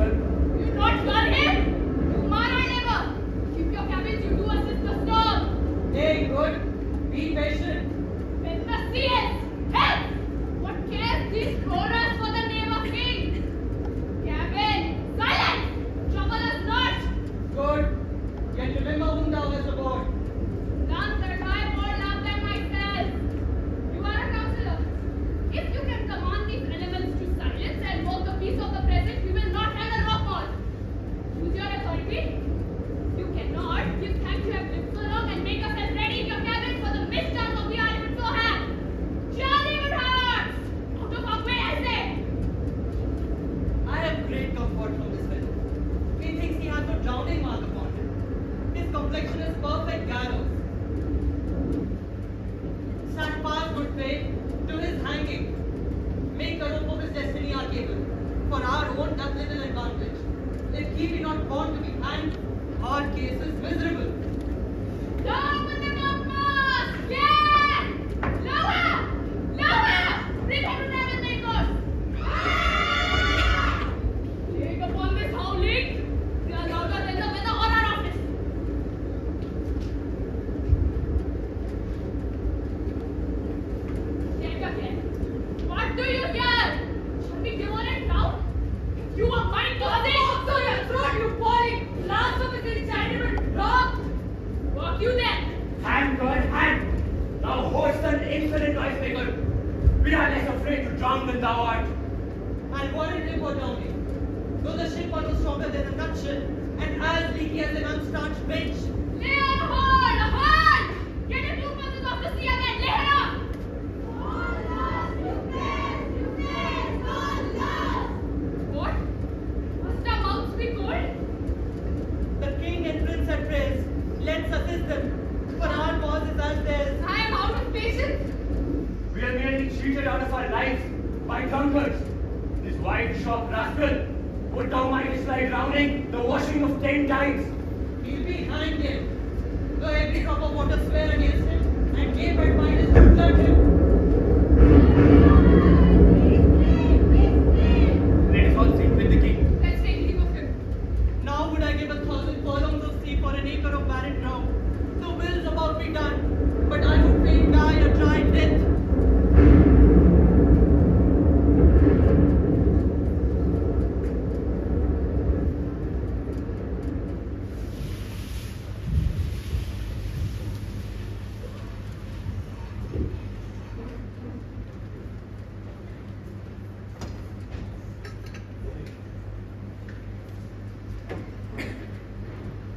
yourself. You not hear him? You man our neighbor. Keep your cabins, you do assist the storm. Hey, good. Be patient. When the sea is help! What cares these rollers for the name of king? Cabin, silence! Trouble us not! Good. Yet remember whom thou hast aboard. None that I more love than myself. You are a counselor. If you can command these elements to silence and mock the peace of the present, we will not have a rock on. Use your authority. You cannot give thanks you have lived so long and make us as ready in your cabin for the mischance of the island so have. Charlie with hearts! Out of our way, I say! I have great comfort from this fellow. He thinks he has no drowning mark upon him. His complexion is perfect gallows. Sat fast good fate to his hanging. Make the rope of his destiny our cable. For our own doth little advantage. If he be not born to be hanged, our case is miserable. Down with the topmast! Yeah! Lower! Lower! Bring her to Devon, Lakers! Take upon this howling! They are louder than the weather horror of this! Take a care. What do you hear? Shall we give on it now? If you are mine to others, so your throat, you falling! Last of his enchantment, rock! Walk you then! Hang, God, hang! Thou host an infinite ice maker. We are less afraid to drown than thou art. And warrant him for drowning. Though the ship were no stronger than a nutshell, and as leaky as an unstarched bench. Lay on hold! A hold! Get him 2 passes off the sea again! Lay her up! All lost! You face! All lost! What? Must our mouths be cold? The king and prince at praise. Let's assist them, for our cause is as theirs. I am out of patience. We are merely cheated out of our lives by drunkards. This wide-shot rascal, would thou mind like drowning the washing of 10 times? He'll be hanged him. Though every drop of water swear against him, and gape at mine is to flood him. Let us all sing with the king. Let's take leave of him. Now would I give 1,000 furlongs of sea for an acre of barren ground. The will's about be done, but I would fain die a dry death.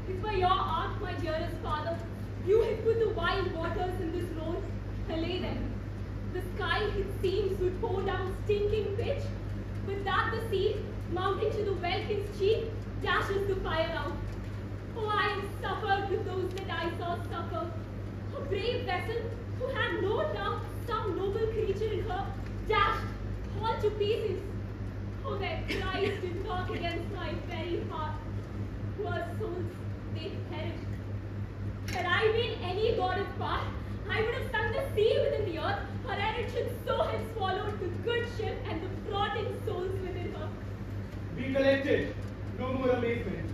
If by your art, my dearest father, you had put the wild waters in this road, allay them. The sky, it seems, would pour down stinking pitch, but that the sea, mounting to the welkin's cheek, dashes the fire out. Oh, I have suffered with those that I saw suffer. A brave vessel, who had no doubt some noble creature in her, dashed, all to pieces. Oh, their cries did knock against my very heart. Poor souls, they perished. Had I been any god of power, I would have sunk the sea within the earth, or ere it should so have swallowed the good ship and the floating souls within her. Be collected. No more amazement.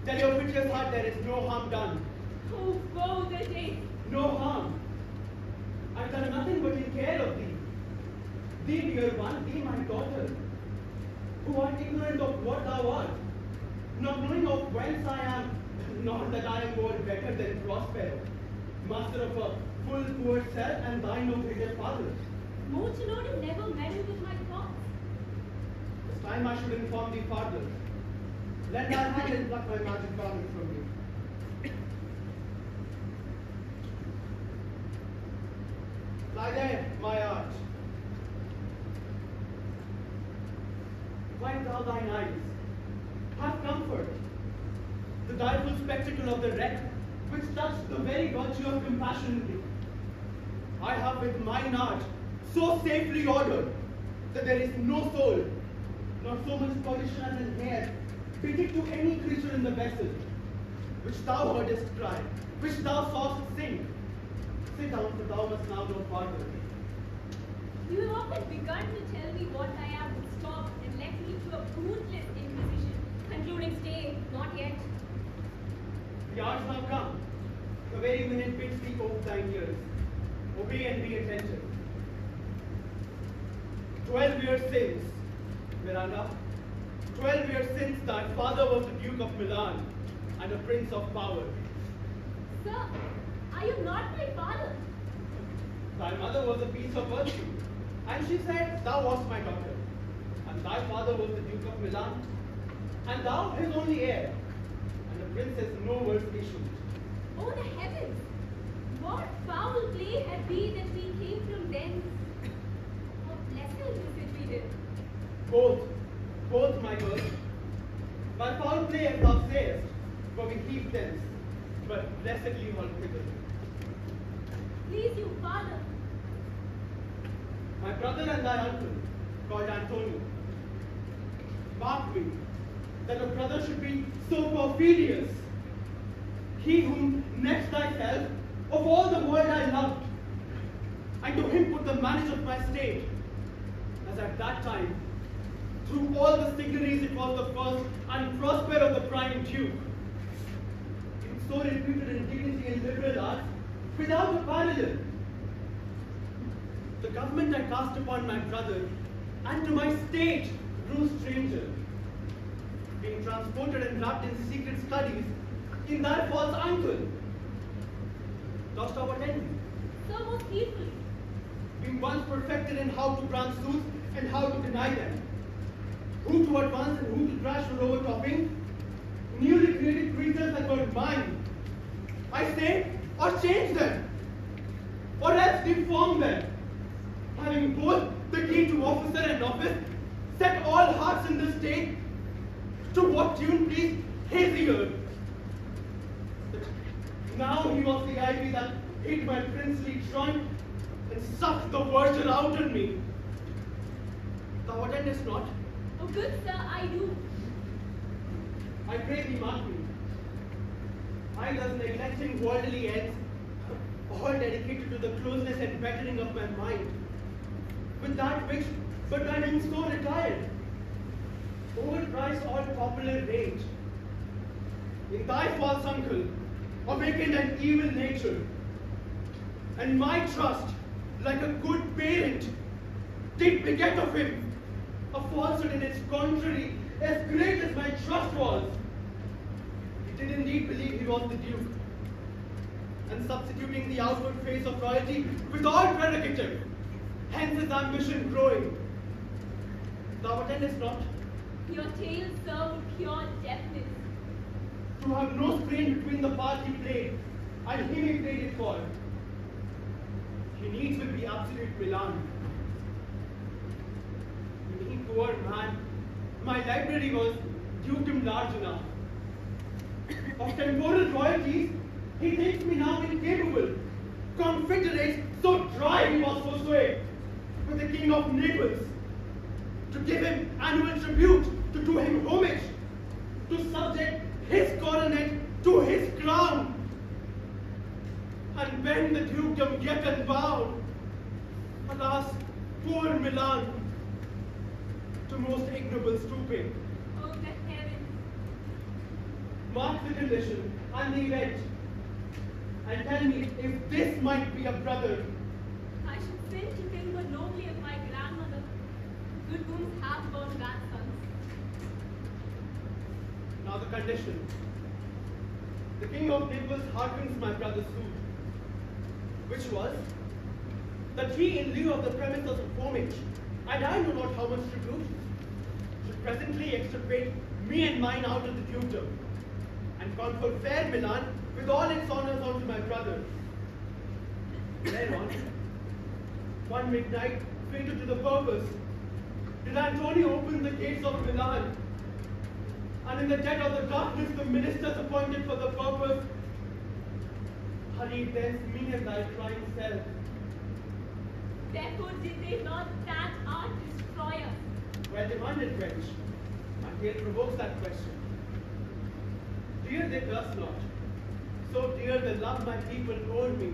Tell your piteous heart there is no harm done. Oh, woe the day! No harm. I've done nothing but take care of thee. Thee, dear one, thee, my daughter, who art ignorant of what thou art, not knowing of whence I am, not that I am more better than Prospero, master of a full poor self and thy no greater father. More to know to never meddle with my thoughts. It's time I should inform thee farther. Lend thy hand and pluck my magic garment from me. Lie there, my art. Wipe thou thine eyes. Have comfort. The direful spectacle of the wreck, which touched the very virtue of compassion in thee. I have with mine art so safely ordered that there is no soul, not so much pollution as an hair, fitted to any creature in the vessel, which thou heardest cry, which thou sawest sing. Sit down, for thou must now go farther. You have often begun to tell me what I am would stop and left me to a bootless inquisition. hours now come, the very minute bids thee open thine ears. Obey and be attentive. 12 years since, Miranda, 12 years since thy father was the Duke of Milan and a prince of power. Sir, are you not my father? Thy mother was a piece of virtue, and she said, thou wast my daughter, and thy father was the Duke of Milan, and thou his only heir, and a princess no words issued. Oh, the heavens! What foul play had we that we came from thence? How blessed is it we did! Both, my girl. By foul play, as thou sayest, for we keep thence, but blessedly altogether. Please you, father. My brother and thy uncle, called Antonio. Mark me, that a brother should be so perfidious. He whom next thyself, of all the world I loved, and to him put the manage of my state, as at that time, through all the signaries it was the first, and Prospero the prime duke. It so reputed in dignity and liberal arts, without a parallel. The government I cast upon my brother, and to my state grew stranger, being transported and wrapped in secret studies in thy false uncle. Dost thou attend me? Sir, most heedfully. Being once perfected in how to grant suits and how to deny them, who to advance and who to trash or overtopping, newly created creatures that were mine, I say, or change them, or else deform them, having both the key to officer and office, set all hearts in the state to what tune please his ear. Now he was the ivy that hid my princely trunk and sucked the virgin out in me. Thou attendest not? Oh, good sir, I do. I pray thee mark me. I thus neglecting worldly ends, all dedicated to the closeness and bettering of my mind, with that which, but I being so retired, overpriced all popular rage. In thy false uncle, awakened an evil nature, and my trust, like a good parent, did beget of him a falsehood in its contrary, as great as my trust was. He did indeed believe he was the Duke, and substituting the outward face of royalty with all prerogative, hence his ambition growing. Thou attendest not? Your tale, sir, would cure deafness. To have no strain between the part he played and him he played it for. He needs will be absolute Milan. Me, poor man, my library was dukedom large enough. Of temporal royalties, he thinks me now incapable. Confederate, so dry he was for sway, with the king of Naples, to give him annual tribute, to do him homage, to subject his coronet to his crown, and bend the dukedom yet unbound. Alas, poor Milan, to most ignoble stooping. Oh, the heavens! Mark the condition and the event, and tell me if this might be a brother. I should send to think more nobly of my grandmother. Good wounds have born grandsons. Now the condition. The king of Naples hearkens my brother's suit, which was that he, in lieu of the premises of homage, and I know not how much tribute, should presently extirpate me and mine out of the dukedom, and confer fair Milan with all its honors unto my brother. Thereon, one midnight, fated to the purpose, did Antonio open the gates of Milan, and in the dead of the darkness the ministers appointed for the purpose hurried thence me and thy crying self. Therefore did they not that art destroy us? Well demanded, wench, and here provokes that question. Dear they does not, so dear the love my people owed me,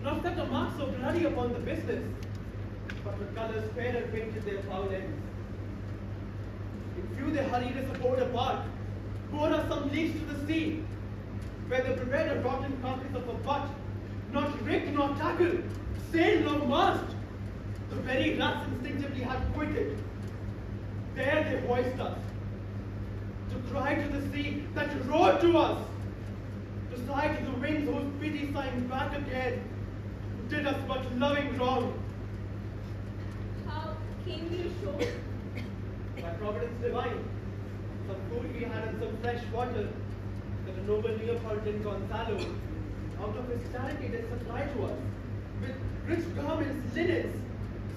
not that a mark so bloody upon the business, but with colours fairer painted their foul ends. In few they hurried us aboard a bark, bore us some leagues to the sea, where the bread of rotten carcass of a butt, not rigged nor tackled, sailed nor mast, the very rats instinctively had quitted. There they hoist us, to cry to the sea that roared to us, to sigh to the winds whose pity signed back again, did us but loving wrong. How came you ashore? By providence divine, some food we had and some fresh water that a noble Neapolitan Gonzalo, out of his charity, did supply to us, with rich garments, linens,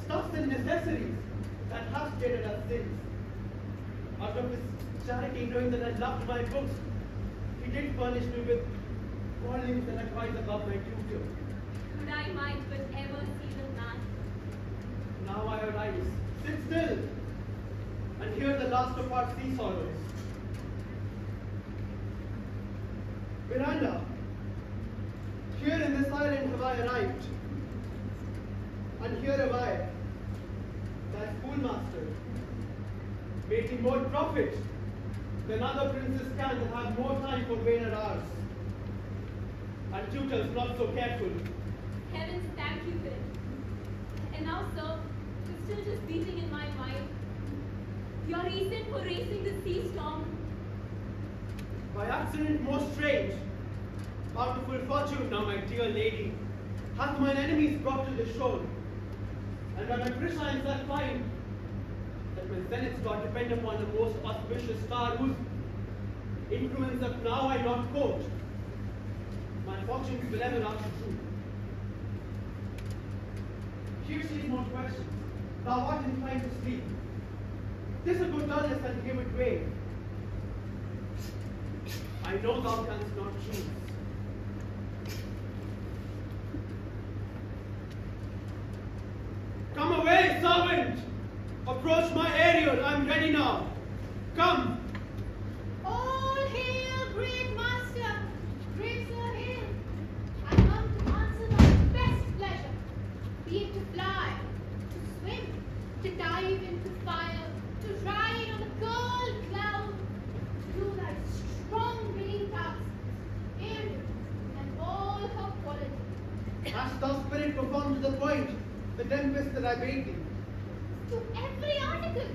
stuffs and necessaries that have stated us sins. Out of his charity, knowing that I loved my books, he did furnish me with volumes and advice above my tutor. Could I might but ever see the man? Now I arise, sit still, and hear the last of our sea sorrows. Miranda, here in this island have I arrived, and here am I, thy schoolmaster, making more profit than other princes can that have more time for vainer hours, and tutors not so careful. Heavens thank you, Phil. And now, sir, it's still just beating in my mind. Your reason for racing the sea storm. By accident most strange, bountiful fortune now, my dear lady, hath mine enemies brought to the shore, and by my prescience I find that my zenith's God depend upon the most auspicious star whose influence up now I not quote. My fortunes will ever answer true. Here sees more questions. Thou art inclined to sleep. This a good dullness and give it way. I know thou canst not choose. Come away, servant! Approach my Ariel, I'm ready now. Come! All hail, great master! Great sir, hail! I come to answer thy best pleasure, be it to fly, to swim, to dive into fire, to ride on the cold cloud, to do thy strong willing tasks, and all her qualities. Hast thou spirit performed to the point, the tempest that I bade thee? To every article.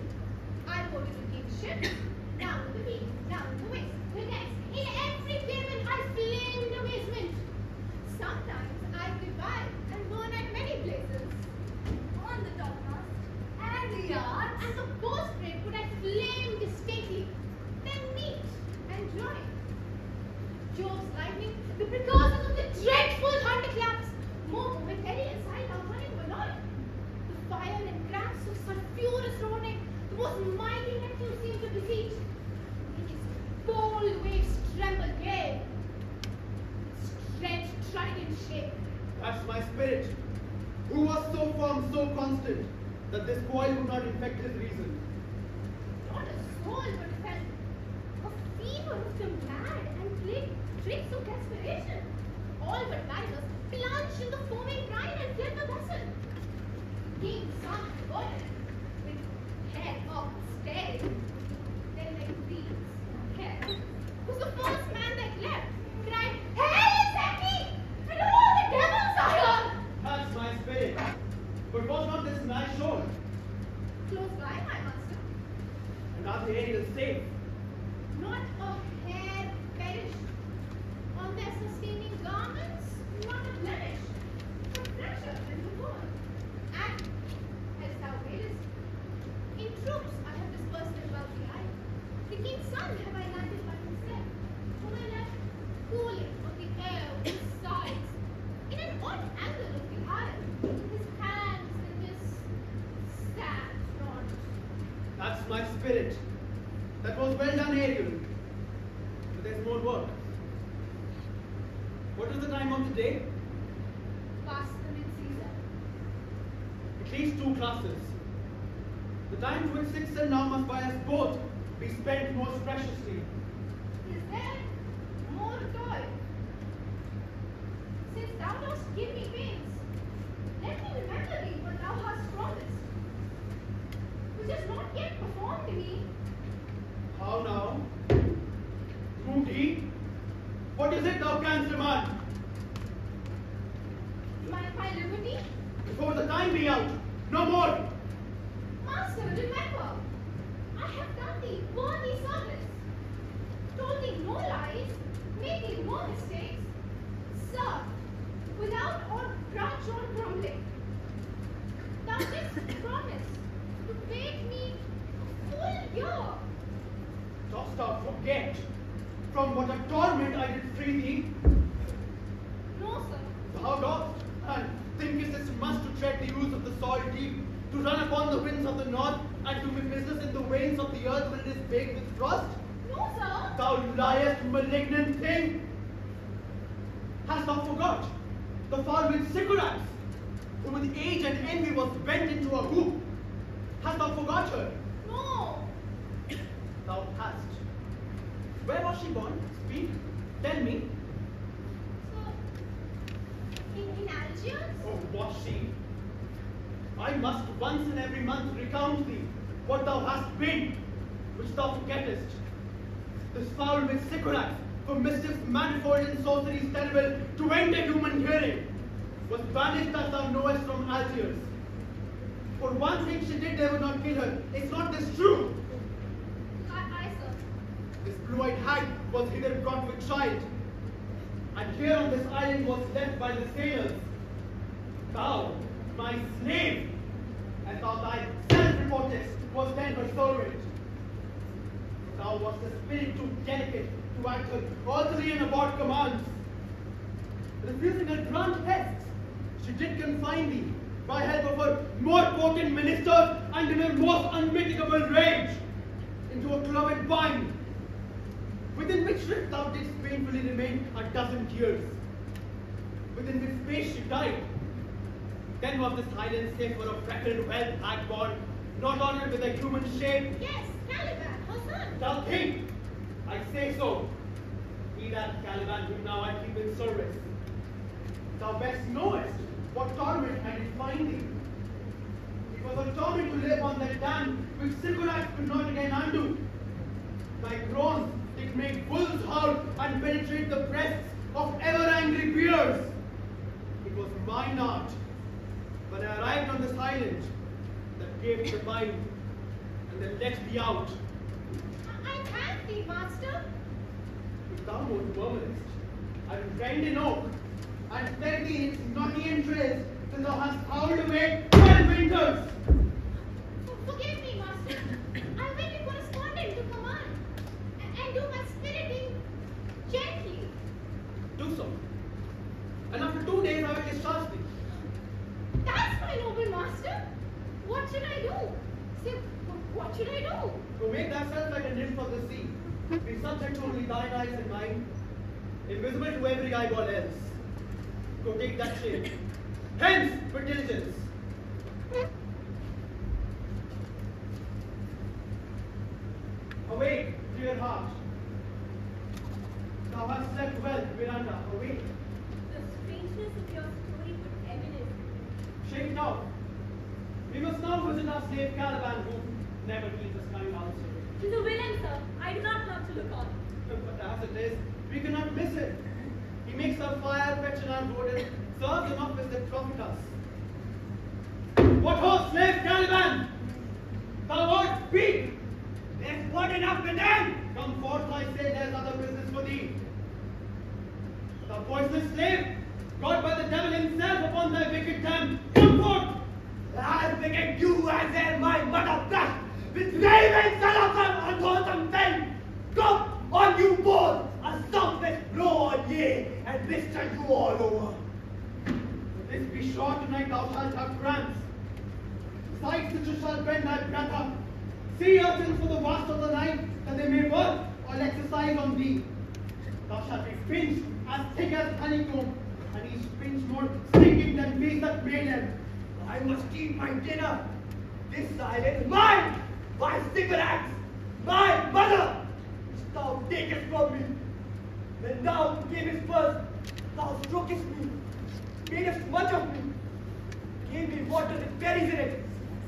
I go to the king's ship, down the beam, down the waist, the next. In every payment I flamed amazement. Sometimes I divide and burn at many places. On the topmast, and the yards, and the bowsprit would I flame distinctly, then neat and dry. Jove's lightning, the precursors of the dreadful thunderclaps, more momentary as I now running below. The fire and cramps of sulphurous roaring, the most mighty Neptune seemed to beseech. Its bold waves tremble gay, its dread trident shake. That's my spirit, who was so firm, so constant, that this coil would not infect his reason. Not a soul but felt a fever of the mad and plague tricks of desperation. All but divers plunged in the foaming brine and fled the vessel. King's son avoided with head up staring. Then like these, Hell was the first man that left, cried, Hell is empty! And all the devils are here! That's my spirit. But was not this man shore? Close by, my master. And are the Ariel safe? Not a hair perished. On their sustaining garments, not a blemish, but fresher than before. And, as thou willest, in troops I have dispersed them about the isle. The king's son have I landed by himself, whom I left cooling of the air with his sides, in an odd angle of the isle, his hands in this sad knot. That's my spirit. That was well done, Ariel. But there's more work. What is the time of the day? Past the mid-season. At least 2 classes. The time to which 6 and now must by us both be spent most preciously. Is there more toil? Since thou dost give me pains, let me remember thee what thou hast promised, which has not yet performed to me. How now? Moody? What is it thou canst demand? My liberty? Before the time be out, no more. Master, remember, I have done thee worthy service, told thee no lies, made thee no mistakes, served without or grudge or grumbling. Thou didst promise to pay me a full year. Dost thou forget from what a torment I did free thee? No, sir. Thou dost, and thinkest it must to tread the ooze of the soil deep, to run upon the winds of the north, and to be business in the veins of the earth when it is baked with frost? No, sir. Thou liest, malignant thing! Hast thou forgot the foul-witted Sycorax, who with age and envy was bent into a hoop? Hast thou forgot her? No. Thou hast. Where was she born? Speak. Tell me. So, in Algiers? Oh, was she? I must once in every month recount thee what thou hast been, which thou forgettest. This foul with Sycorax, for mischiefs manifold and sorceries terrible to enter human hearing, was banished as thou knowest from Algiers. For one thing she did, they would not kill her. Is not this true? Aye, sir. This blue-eyed hag was hither brought with child, and here on this island was left by the sailors. Thou, my slave, as thou thyself reportest, was then her servant. Thou wast a spirit too delicate to act earthly and abort commands. Refusing her grant hests, she did confine thee by help of her more potent ministers and in her most unmitigable rage into a cloven bind, within which rift thou didst painfully remain a dozen years, within which space she died. Then was this island safe for a freckled wealth hag born, not honored with a human shape? Yes, Caliban, her son. Thou think, I say so. Be that Caliban whom now I keep in service. Thou best knowest what torment I did find thee. It was a torment to live on that dam which Sycorax could not again undo. Thy groans did make bulls howl and penetrate the breasts of ever-angry bears. It was mine art, when I arrived on this island, that gave me the bind, and then let thee out. I thank thee, master. If thou wert permanent, I will rend in oak, and fed thee its knotty entrails till thou hast howled away 12 winters. Forgive me, master. I will be correspondent to command, and do my spiriting gently. Do so. And after 2 days I will discharge thee. That's my noble master. What should I do? Say, what should I do? To make thyself like a nymph of the sea, be subject to only thine eyes and mine, invisible to every eyeball else. Go take that shape. Hence, with diligence. Awake, dear heart. Thou hast slept well, Miranda. Awake. The strangeness of your story would eminence. Shake not. We must now visit our slave Caliban, who never keeps us kind answer. He's a villain, sir. I do not love to look on. But as it is, we cannot miss it. He makes our fire fetch in our wood and serves an office that profit us. What ho, slave Caliban? Thou art speak! There's word enough with them! Come forth, I say, there's other business for thee. Thou poisonous slave, got by the devil himself upon thy wicked dam, come forth! As wicked you as ere my mother blushed with raving son of some unwholesome thing! Come on you both, a southwest blow on ye, and blister you all over. But this be sure tonight thou shalt have grants. Sights that you shall bend thy breath up. Sea urchins for the vast of the night, that they may work or exercise on thee. Thou shalt be pinched as thick as honeycomb, and each pinch more stinking than bees that made them. I must eat my dinner. This island is mine, my Sycorax, my mother, which thou takest from me. When thou gavest birth, thou strokest me, madest much of me, gave me water with berries in it,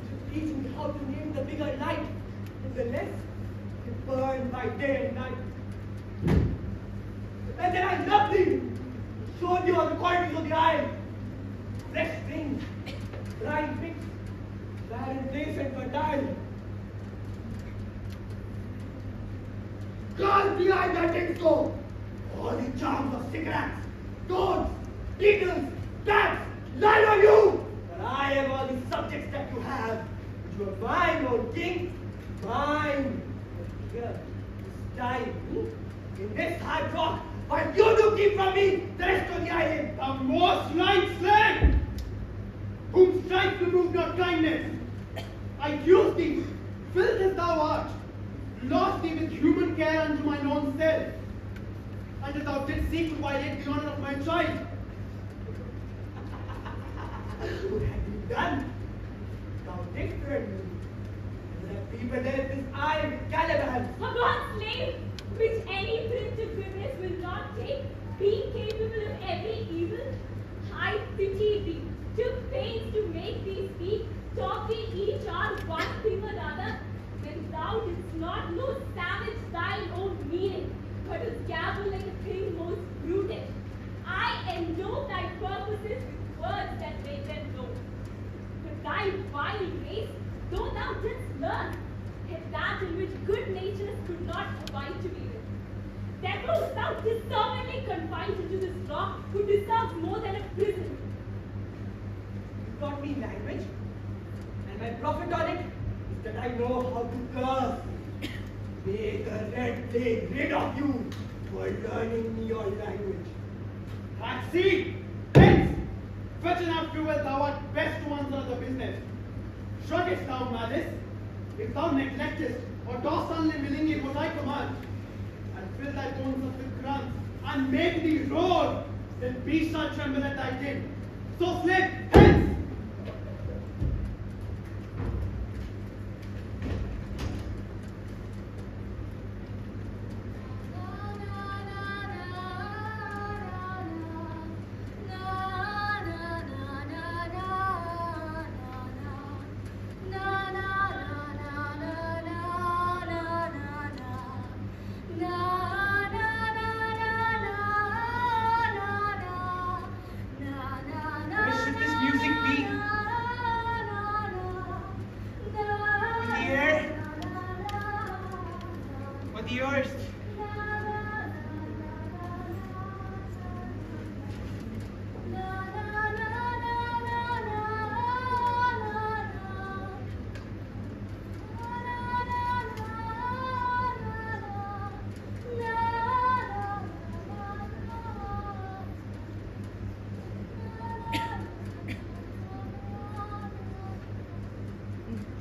to teach me how to name the bigger light, and the less it burned by day and night. And then I loved thee. Showed you all the qualities of the isle. Fresh springs, bright mix, barren place and fertile. Call the eye that did so. All the charms of cigarettes, toads, beetles, bats, lie on you. But I have all the subjects that you have. You are mine, old king, mine. But here, this time, in this hard rock, while you do keep from me the rest of the island. The most right slave, whom strikes to prove not kindness. I accuse thee, filth as thou art, lost thee with human care unto mine own self, and as thou didst seek to violate the honor of my child. What have you done? Thou didst threaten me. And the people there this eye with Caliban. A God's slave, which any prince of goodness will not take, being capable of every evil. I pity thee, took pains to make thee speak, taught thee each hour one thing or other, when thou didst not know savage thine own meaning, but didst gabble like a thing most brutish. I endow thy purposes with words that make them known. But thy vile race, though thou didst learn, yet that in which good natures could not abide to be with. Therefore thou deservedly confined into this rock, who deserves more than a prison. You taught me language, and my profit on it is that I know how to curse. May the red plague rid of you for learning me your language. Taxi! Hence! Fetch enough fuel, thou art best to answer the business. Shruggest thou malice, if thou neglectest, or dost unwillingly what I command, and fill thy bones up with crumbs, and make thee roar, then beasts shall tremble at thy din. So slip, hence!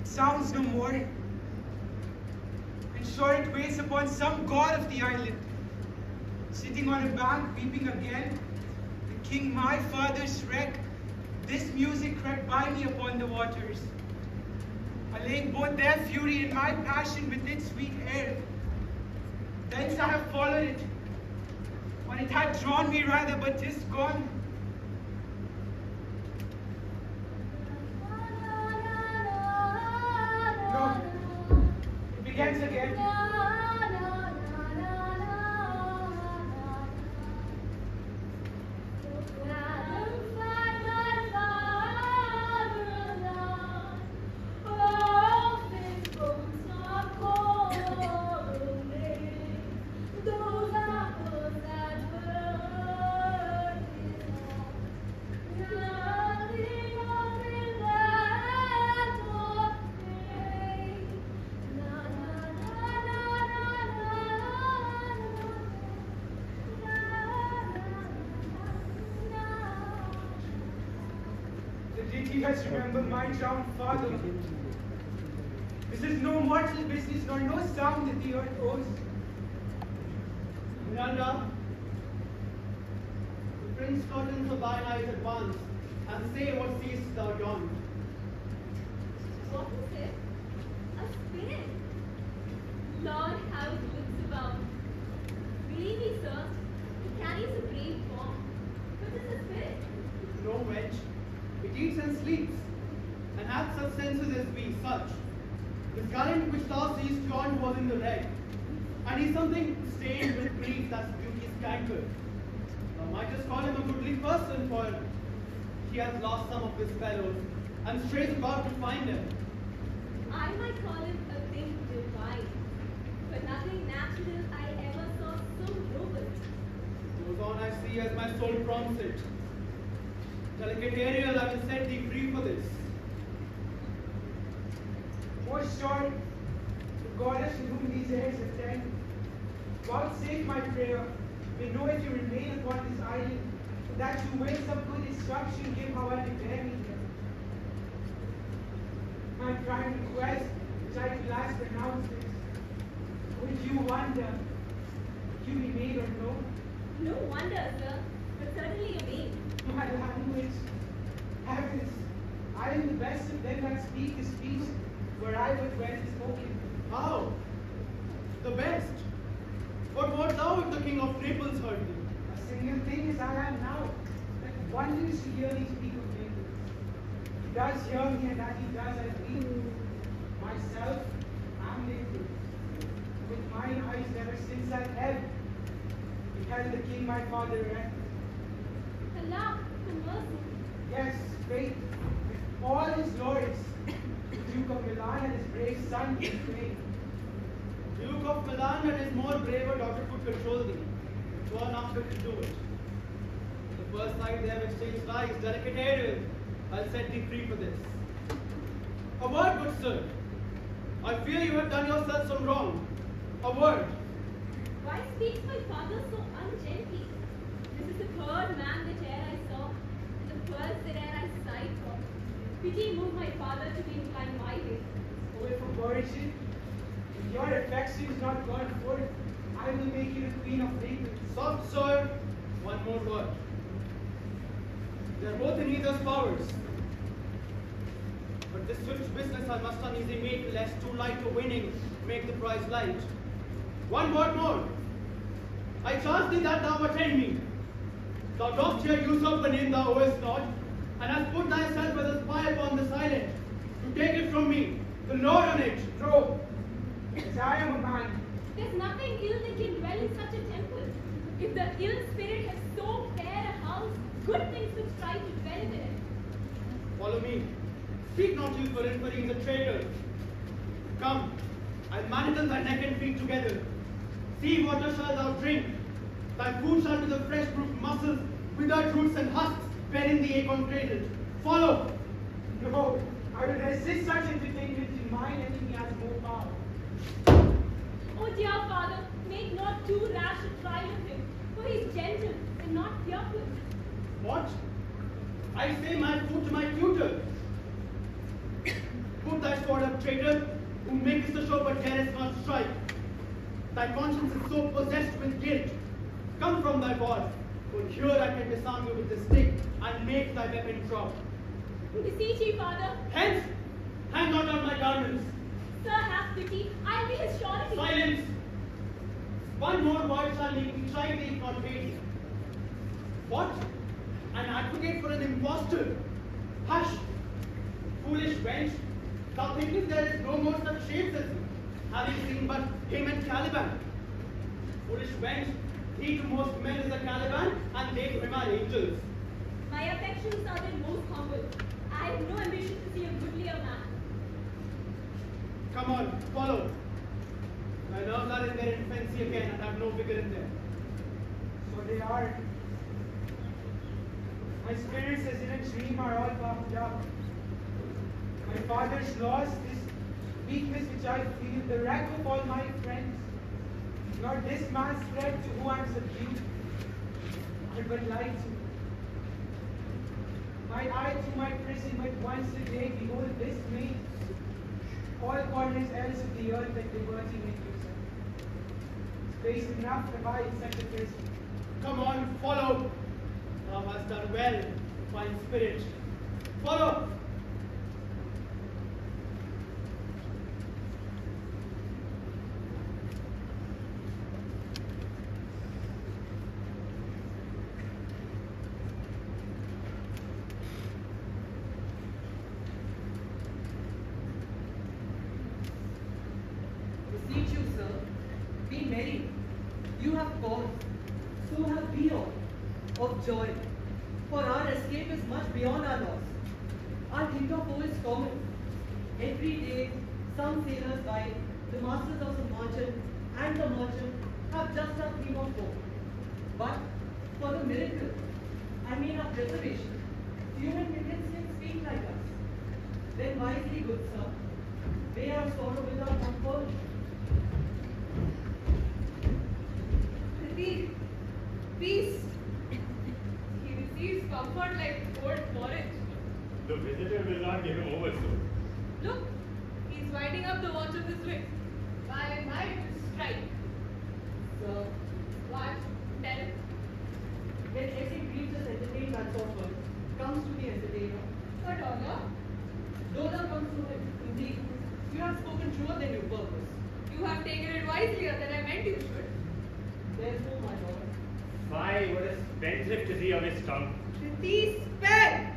Sounds no more, and sure it weighs upon some god of the island. Sitting on a bank, weeping again, the king my father's wreck, this music crept by me upon the waters, allaying both their fury and my passion with its sweet air. Thence I have followed it, when it had drawn me rather, but 'tis gone. Begins again. He has remembered my drowned father. This is no mortal business, nor no sound that the earth owes. Miranda, the prince curtains of thine eyes at once, and say what seest thou yonder. What is it? A spirit. Lord, how it looks about. Believe me, sir, it carries a brave form. But it's a spirit. No wench. It eats and sleeps, and hath such senses as we, such. The garment which thou seest yond was in the red, and is something stained with grief that's beauty's canker. I might just call him a goodly person, for he has lost some of his fellows and strays about to find them. I might call it a thing divine, but nothing natural I ever saw so noble. Goes on I see as my soul prompts it. Delicate Ariel, I will set thee free for this. Most sure, the goddess to whom these heirs attend, vouchsafe my prayer, may know if you remain upon this island, that you will some good instruction give how I prepare me here. My prime request, which I at last pronounce is, would you wonder if you be made or no? No wonder, sir, but certainly a maid. My language, Agnes, I am the best of them that speak the speech where I would well spoken. How? The best? What wert thou if the king of Naples heard thee? A single thing as I am now, that wonders to hear thee speak of Naples. He does hear me, and that he does I feel. Myself, am Naples. With mine eyes ever since I have beheld the king my father erect. Allah, for mercy. Yes, faith, with all his glories, the Duke of Milan and his brave son in Spain. Duke of Milan and his more braver daughter could control thee. One after to do it. The first night they have exchanged lies, delicate Ariel, I'll set thee free for this. A word, good sir. I fear you have done yourself some wrong. A word. Why speaks my father so ungently? This is the third man that e'er I saw, and the first that e'er I sighed for. Pity moved my father to be inclined my way. Away from origin, if your affection is not gone forth, I will make you the queen of Naples. Soft, sir. One more word. They are both in either's powers. But this swift business I must uneasy make, lest too light a winning make the prize light. One word more. I charge thee that thou attend me. Thou dost here usurp a name thou owest not, and hast put thyself as a spy upon this island, to take it from me, the lord on it. No, as I am a man. There's nothing ill that can dwell in such a temple. If the ill spirit has so fair a house, good things would strive to dwell in it. Follow me. Speak not ill for him, for he is a traitor. Come, I'll manacle thy neck and feet together. Sea water shalt thou drink. Thy food shall be the fresh brooked mussels, withered roots and husks, wherein the acorn cradled. Follow. No, I will resist such entertainment in mine enemy has more power. Oh dear father, make not too rash a trial of him, for he is gentle and not fearful. What? I say my food to my tutor. Put thy sword up, traitor, who makest the show but darest not strike. Thy conscience is so possessed with guilt. Come from thy ball, for here I can disarm you with the stick and make thy weapon drop. Beseech ye, father. Hence, hang not on my garments. Sir, have pity. I'll be his surety. Silence! One more word shall make me try thee if not pay thee. What? An advocate for an impostor? Hush! Foolish wench, thou thinkest there is no more such shapes as me, having seen but him and Caliban. Foolish wench, he to most men is a Caliban, and they to him are angels. My affections are then most humble. I have no ambition to see a goodlier man. Come on, follow. My nerves are in their infancy again and have no vigor in them. So they are. My spirits as in a dream are all puffed up. My father's loss, this weakness which I feel, the wreck of all my friends, nor this man's threat to whom I am subdued, I but lied to. My eye to my prison but once a day, behold this maid, all corners else of the earth that liberty may use. Space enough have I in such a prison. Come on, follow. Thou hast done well, fine spirit. Follow. Beseech you, sir, be merry. You have cause. So so have we all, of joy. For our escape is much beyond our loss. Our hint of woe is common. Every day, some sailors die, the masters of the merchant and the merchant have just a theme of hope. But for the miracle, I mean of preservation, human millions can speak like us. Then wisely, good sir, bear our sorrow without comfort. Peace. He receives comfort like cold porridge. The visitor will not give him over soon. Look, he's winding up the watch of his wings. By and by it will strike. Sir, What? Tell him. when every greets us entertained that's offered, comes to the entertainer. A dollar? Dollar comes to him. Indeed, you have spoken truer than your purpose. You have taken it wiselier than I meant you should. Therefore, my lord, Fie, what a spendthrift is he of his tongue. Please spare!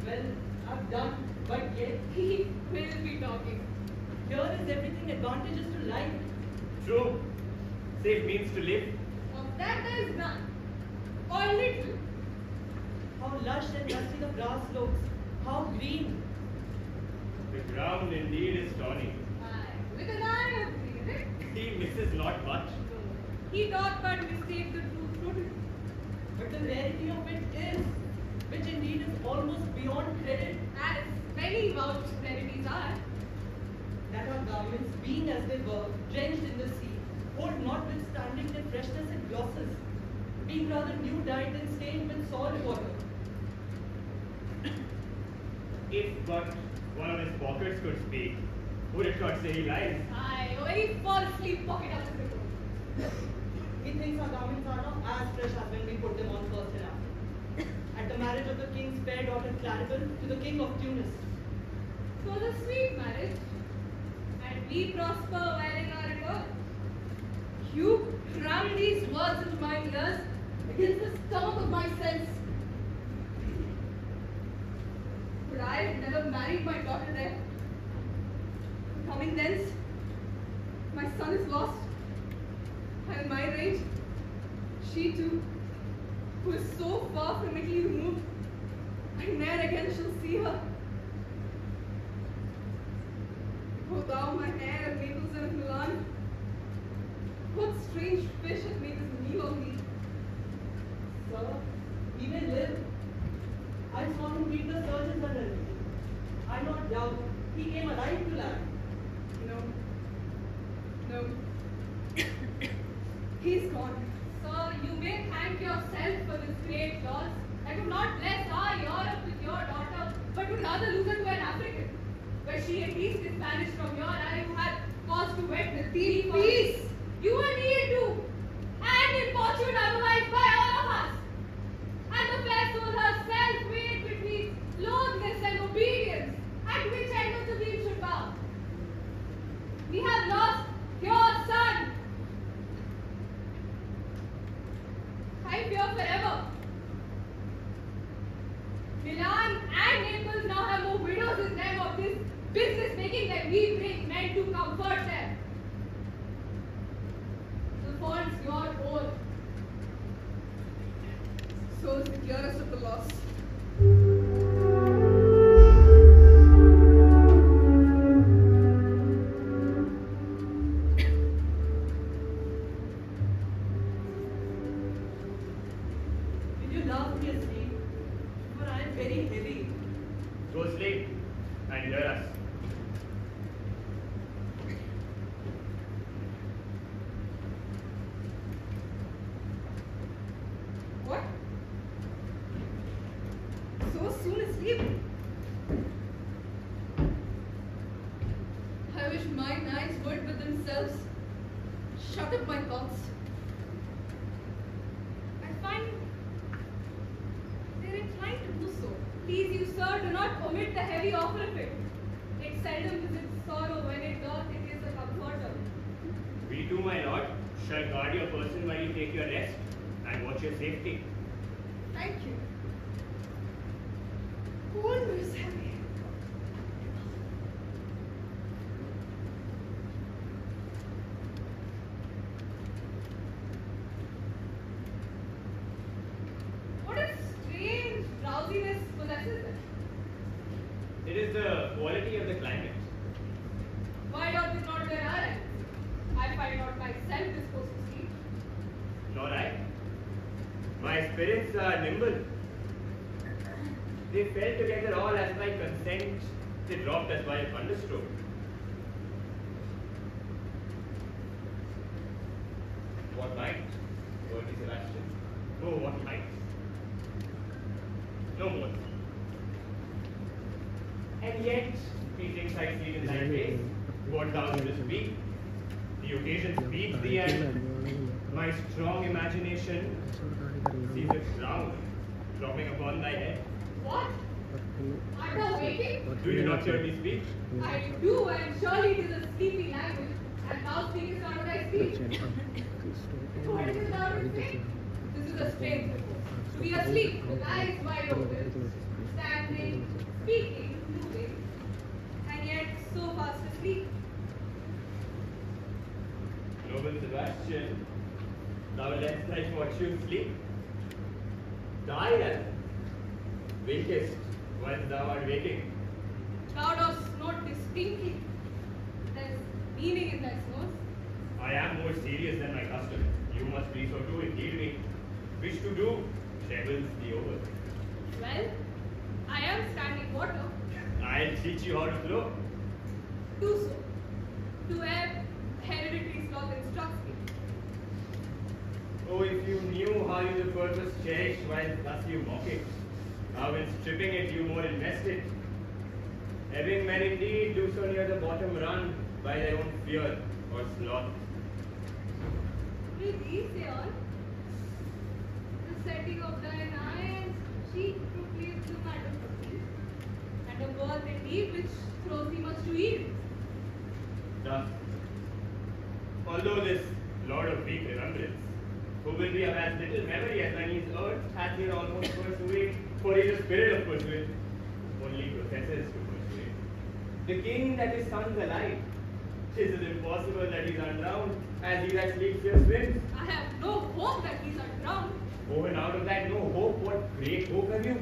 well, I've done, but yet, He will be talking. here is everything advantageous to life. True, save means to live. Of that there is none. Or little. How lush and lusty the grass looks, how green. The ground indeed is tawny. Aye, with an eye of green, eh? He misses not much. He doth but mistake the true fruit. But the rarity of it is, which indeed is almost beyond credit, As many vouched rarities are. that our garments, being as they were, drenched in the sea, hold notwithstanding their freshness and glosses, being rather new dyed than stained with salt water. If but one of his pockets could speak, would it not say he lies? Aye, very falsely pocket up the report. He thinks our garments are now as fresh as when we put them on first and after. At the marriage of the king's fair daughter Caliban to the king of Tunis. So the sweet marriage, and we prosper while in our return. You cram these words into my ears against the stomach of my sense. Could I have never married my daughter there? Coming thence, my son is lost. And in my rage, she too, who is so far from Italy removed, I ne'er again shall see her. O thou, my heir of Naples and of Milan, what strange fish hath made this meal on thee? Sir, he may live. I saw him meet the surgeons under me. I not doubt he came alive to land. No. He's gone. Sir, you may thank yourself for this great loss. I could not bless our Europe with your daughter, but would rather lose her to an African, where she at least is banished from your eye who had cause to wet the thief. Peace! You and he too, and importuned otherwise by all of us. And the fair soul herself weighed between loathness and obedience, at which end of the beam should bow. We have lost your son. I fear forever. Milan and Naples now have more widows in them of this business making that we bring men to comfort them. The fault's your own. So is the clearest of the loss. Will you laugh me asleep? For I am very heavy. Go sleep and hear us. What? So soon asleep? I wish mine eyes would with themselves shut up my thoughts. I find they're inclined to do so. Please you, sir, do not omit the heavy offer of it. It seldom visits sorrow when it doth, it is a comforter. We too, my lord, shall guard your person while you take your rest and watch your safety. Thank you. Always heavy. spirits are nimble. They fell together all as by consent. They dropped as by a thunderstroke. What night? Worthy Sebastian. Oh, what night? No more. And yet, methinks I see in thy face what thou shouldst speak. The occasion speaks thee, and my strong imagination sees a crown dropping upon thy head. What? Art thou waking? Do you not hear me speak? I do, and surely it is a sleepy language, and thou speakest not what I speak. What is it thou dost say? This is a strange report. To be asleep, with eyes wide open, standing, speaking, moving, and yet so fast asleep. Noble Sebastian, thou lest thy fortune sleep. Die then, wakest whilst thou art waking. Thou dost note distinctly. There is meaning in thy snores. I am more serious than my custom. You must be so too, indeed me. Wish to do, troubles thee over. Well, I am standing water. I'll teach you how to flow. Do so. To ebb, hereditary sloth instructs me. Oh, if you knew how you the purpose cherished while thus you mock it, how in stripping it you more invested. Ebbing men indeed do so near the bottom run by their own fear or sloth. Will these say on? The setting of thine eye and cheek proclaims the matter for thee, and a birth indeed which throws thee much to eat. Thus, although this Lord of weak remembrance, who will be of as little memory as when his earth hath here almost persuade, for he is a spirit of persuade, only professes to persuade. The king that his sons alive, 'tis as impossible that he's undrowned as he that sleeps here swims. I have no hope that these are drowned. Oh, and out of that no hope, what great hope have you?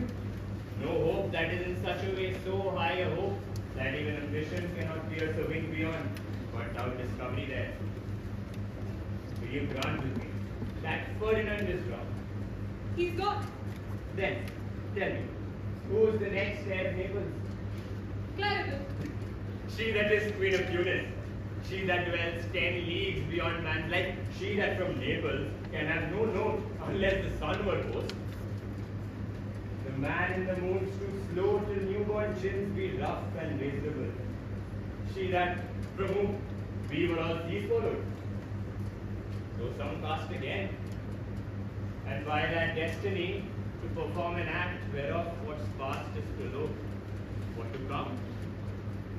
No hope that is in such a way so high a hope that even ambition cannot pierce a wing beyond, but thou discovery there. Will you grant with me that Ferdinand is drowned? He's gone. Then, tell me, who's the next heir of Naples? Caliban. She that is Queen of Tunis, she that dwells 10 leagues beyond man's life, she that from Naples can have no note unless the sun were post. The man in the moon's too slow till newborn chins be rough and miserable. She that from whom we were all seas followed. So some cast again, and by that destiny to perform an act whereof what's past is prologue, what to come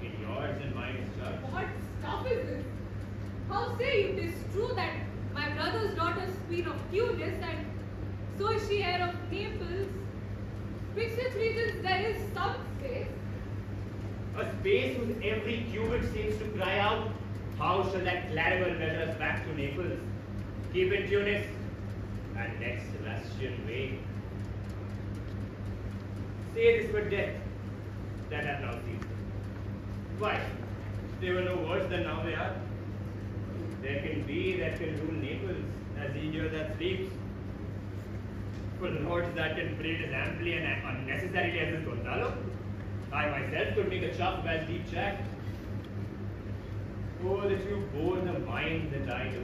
in yours and mine is judged. What stuff is this? How say you 'tis true that my brother's daughter's Queen of Tunis, and so is she heir of Naples? Which such regions there is some space. A space whose every cubit seems to cry out, how shall that Caliban measure us back to Naples? Keep in Tunis, and let Sebastian wait. Say this were death that hath now ceased. Why? They were no worse than now they are. There can be that can rule Naples, as he here that sleeps. For lords that can breed as amply and unnecessarily as this Gonzalo, I myself could make a chuff as deep chat. Oh, that you bore the mind that I do.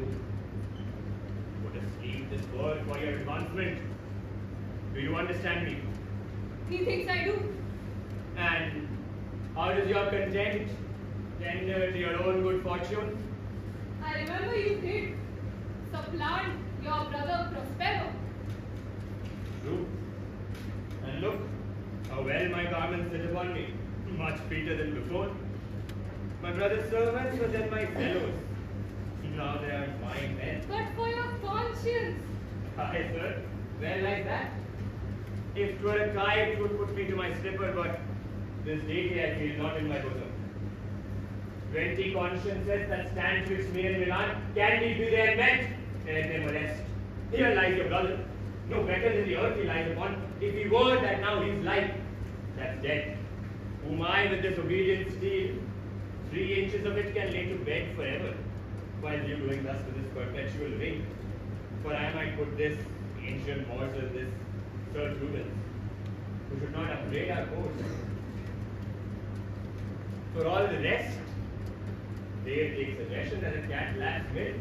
Put asleep this world for your advancement. Do you understand me? Methinks I do. And how does your content tender to your own good fortune? I remember you did supplant your brother Prospero. True. And look, how well my garments sit upon me, much better than before. My brother's servants were then my fellows. Now they are my men. But for your conscience. Aye, sir. Well, like that. If 'twere a kite, it would put me to my slipper, but this deity I feel not in my bosom. 20 consciences that stand twixt me and Milan, can we be their met? Let them molest. Here lies your brother. No better than the earth he lies upon. If he were that now he's like, that's dead. Whom I with this obedient steel, 3 inches of it can lay to bed forever, while you doing thus with this perpetual wing. For I might put this ancient mortal, this Sir Prudence, who should not upbraid our course. For all the rest, they take suggestion as a cat lacks wit.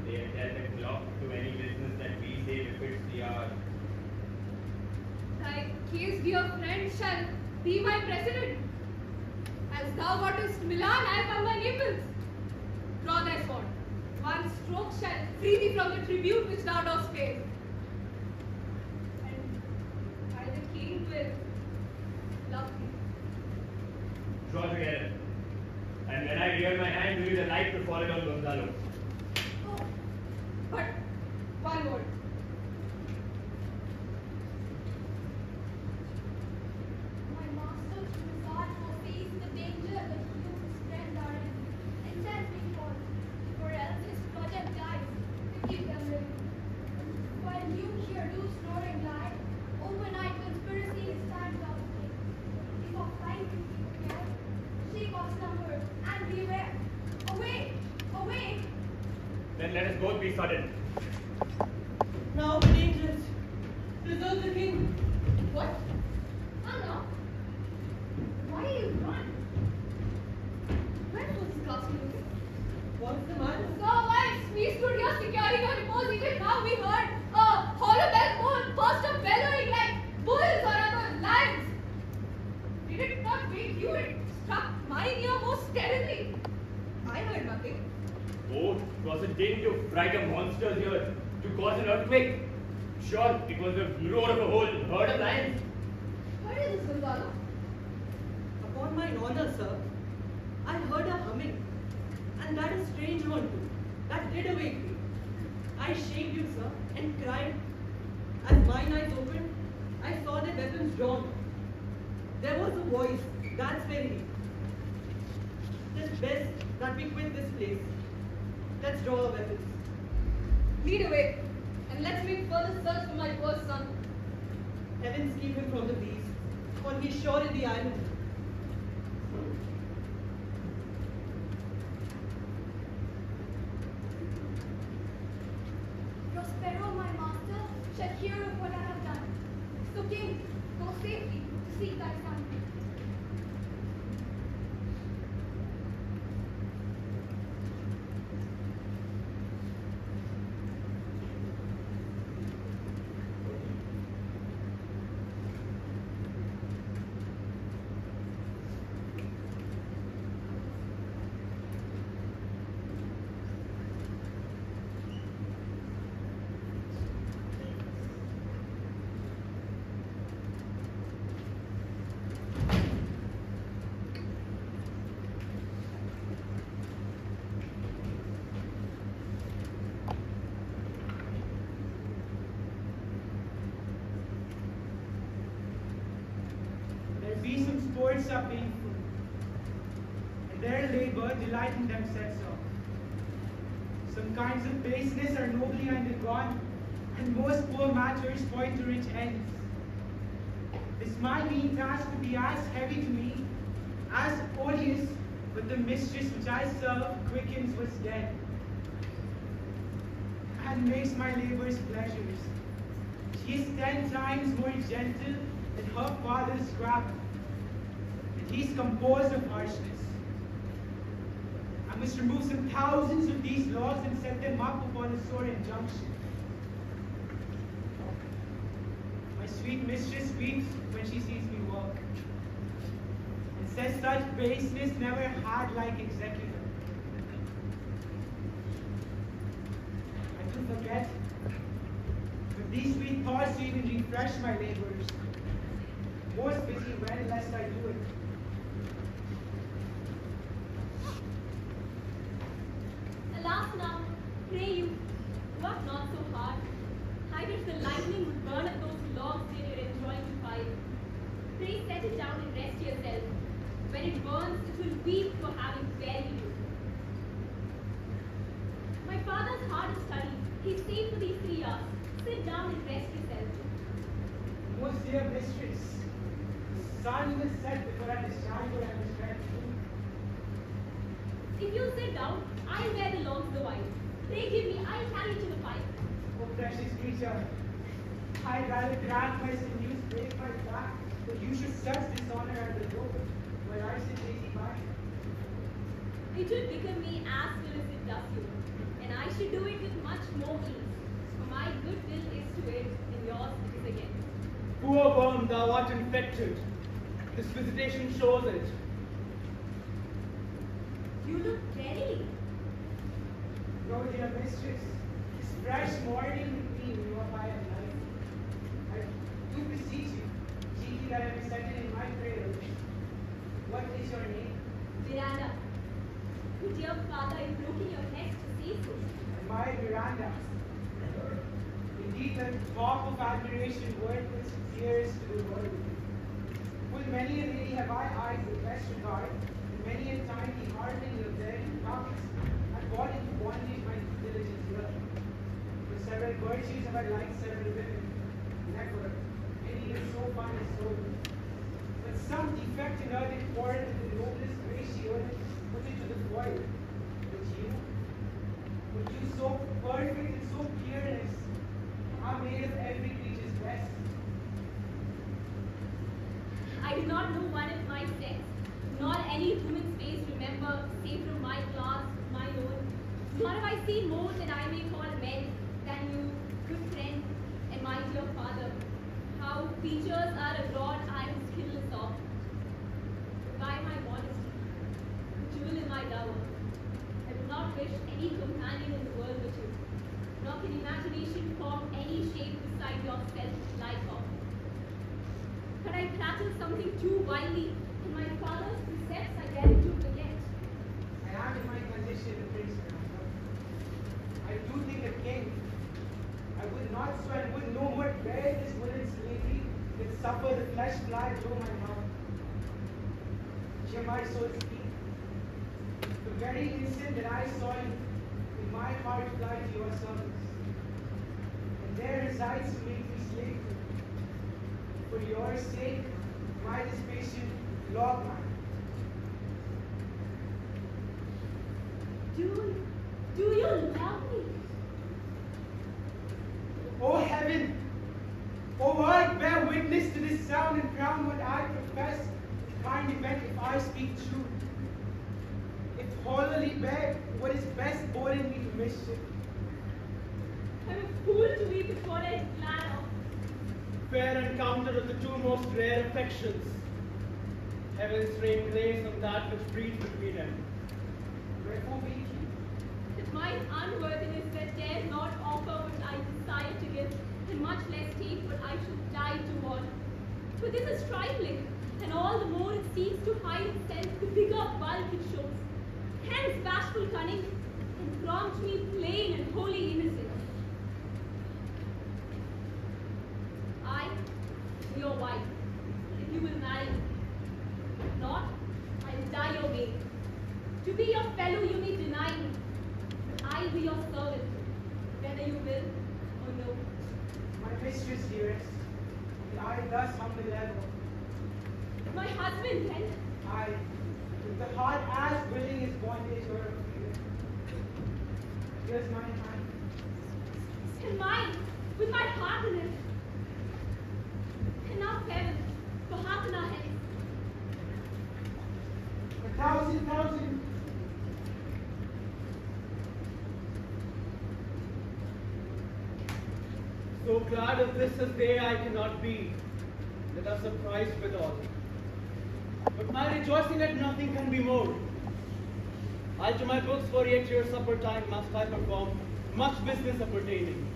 They tell the clock to any business that we say befits the hour. Thy case, dear friend, shall be my precedent. As thou gottest Milan, I come by Naples. Draw thy sword. One stroke shall free thee from the tribute which thou dost pay. And I, the king, will love thee. Draw together. And when I rear my hand, do you the like to fall on Gonzalo. Oh, but one word. My master Shakespeare foresees the danger that you his friend are in, and sends me forth, or else his project dies to keep them living. While you here do snore and lie, overnight conspiracy stands out. If a fight you keep care, shake off slumber and beware. Away! Away! Then let us both be sudden. Now the dangerous. Preserve the king. What? Anna? Why do you run? Where was this castle looking? What's the matter? So wives, we stood here securing our repose. Even now we heard a hollow bell burst of bellowing like bulls or other lions. Did it not wake you? It struck my ear most terribly. I heard nothing. Oh, it was a din to frighten monsters here, to cause an earthquake. Sure, it was the roar of a whole herd of lions. What is this, Gonzalo? Upon mine honor, sir, I heard a humming, and that a strange one too. That did awake me. I shaked you, sir, and cried. As mine eyes opened, I saw their weapons drawn. There was a voice, that's very. It's best that we quit this place. Let's draw our weapons. Lead away, and let's make further search for my poor son. Heavens keep him from the beast, for he is sure in the island. Prospero, my master, shall hear of what I have done. So, king, go safely to seek thy son. Sports are painful, and their labor delighting themselves of. Some kinds of baseness are nobly undergone, and most poor matters point to rich ends. This my mean task to be as heavy to me, as odious, but the mistress which I serve quickens what's dead, and makes my labors pleasures. She is 10 times more gentle than her father's scrap. He's composed of harshness. I must remove some thousands of these laws and set them up upon a sore injunction. My sweet mistress weeps when she sees me work, and says such baseness never had like executor. I do forget, but these sweet thoughts even refresh my labors. Most busy when lest I do it. Alas now, pray you, work not so hard. I wish the lightning would burn up those logs they were enjoying to fire. Pray set it down and rest yourself. When it burns, it will weep for having buried you. My father's hard study. He's stayed for these 3 years. Sit down and rest yourself. Most dear mistress, the sun will set before I decide what I must try to do. If you sit down, I'll wear the long to the wine. Pray give me, I'll carry to the pipe. Oh, precious creature, I'd rather grant my sinews, break my back, but you should such dishonor at the door, while I sit lazy by. It should become me as well as it does you, and I should do it with much more ease, for my good will is to it, and yours it is again. Poor worm, thou art infected. This visitation shows it. You look ready. No, dear mistress, this fresh morning with me in your high and light. I do beseech you, cheeky that I may settle in my cradle. What is your name? Miranda, your dear father is looking your next to say so. My Miranda. Indeed, the talk of admiration worth its tears to the world. Full many a lady have I eyed with best regard, and many a time the hardening of their tongues had brought into bondage my diligence here. For several virtues have I liked several women, never any is so fine as so. But some defect in her did pour into the noblest grace she would put into the void. But you so perfect and so fearless, are made of every creature's best. I do not know one of my sex, nor any woman's face remember, save from my class, my own. Nor have I seen more that I may call men than you, good friend, and my dear father. How creatures are abroad I am skilless of. By my modesty, the jewel in my dower, I do not wish any companion in the world but you, nor can imagination form any shape beside yourself like of. But I prattle something too wildly, and my father's precepts I dare to forget. I am in my condition a prince, Miranda. I do think a king. I would not so and would no more bear this wooden slavery that suffer the flesh fly through my mouth. Hear my soul speak. The very instant that I saw you, in my heart fly to your service. And there resides to make me slave to you. For your sake, my this patient lawman. Do you love me? O heaven, O earth, bear witness to this sound and crown what I profess, kind event if I speak true. If holily bear what is best born in me to mischief. I'm a fool to be before I plan of. Fair encounter of the two most rare affections. Heaven's rain plays on that which breeds between them. Wherefore weak you? It's my unworthiness that dares not offer what I desire to give, and much less take what I should die to want. But this is trifling, and all the more it seeks to hide itself the bigger bulk it shows. Hence bashful cunning, and prompt me plain and wholly innocent. I, your wife, if you will marry me. If not, I will die your maid. To be your fellow you may deny me. I'll be your servant, whether you will or no. My mistress, dearest, and I thus humble level. My husband, then? I, with the heart as willing as bondage or freedom. Here's my hand. And mine, with my heart in it. And now, heaven, for heart in our hands. 1,000,000. So glad of this as day I cannot be, that are surprised withal. But my rejoicing at nothing can be more. I to my books for yet your supper time must I perform much business appertaining.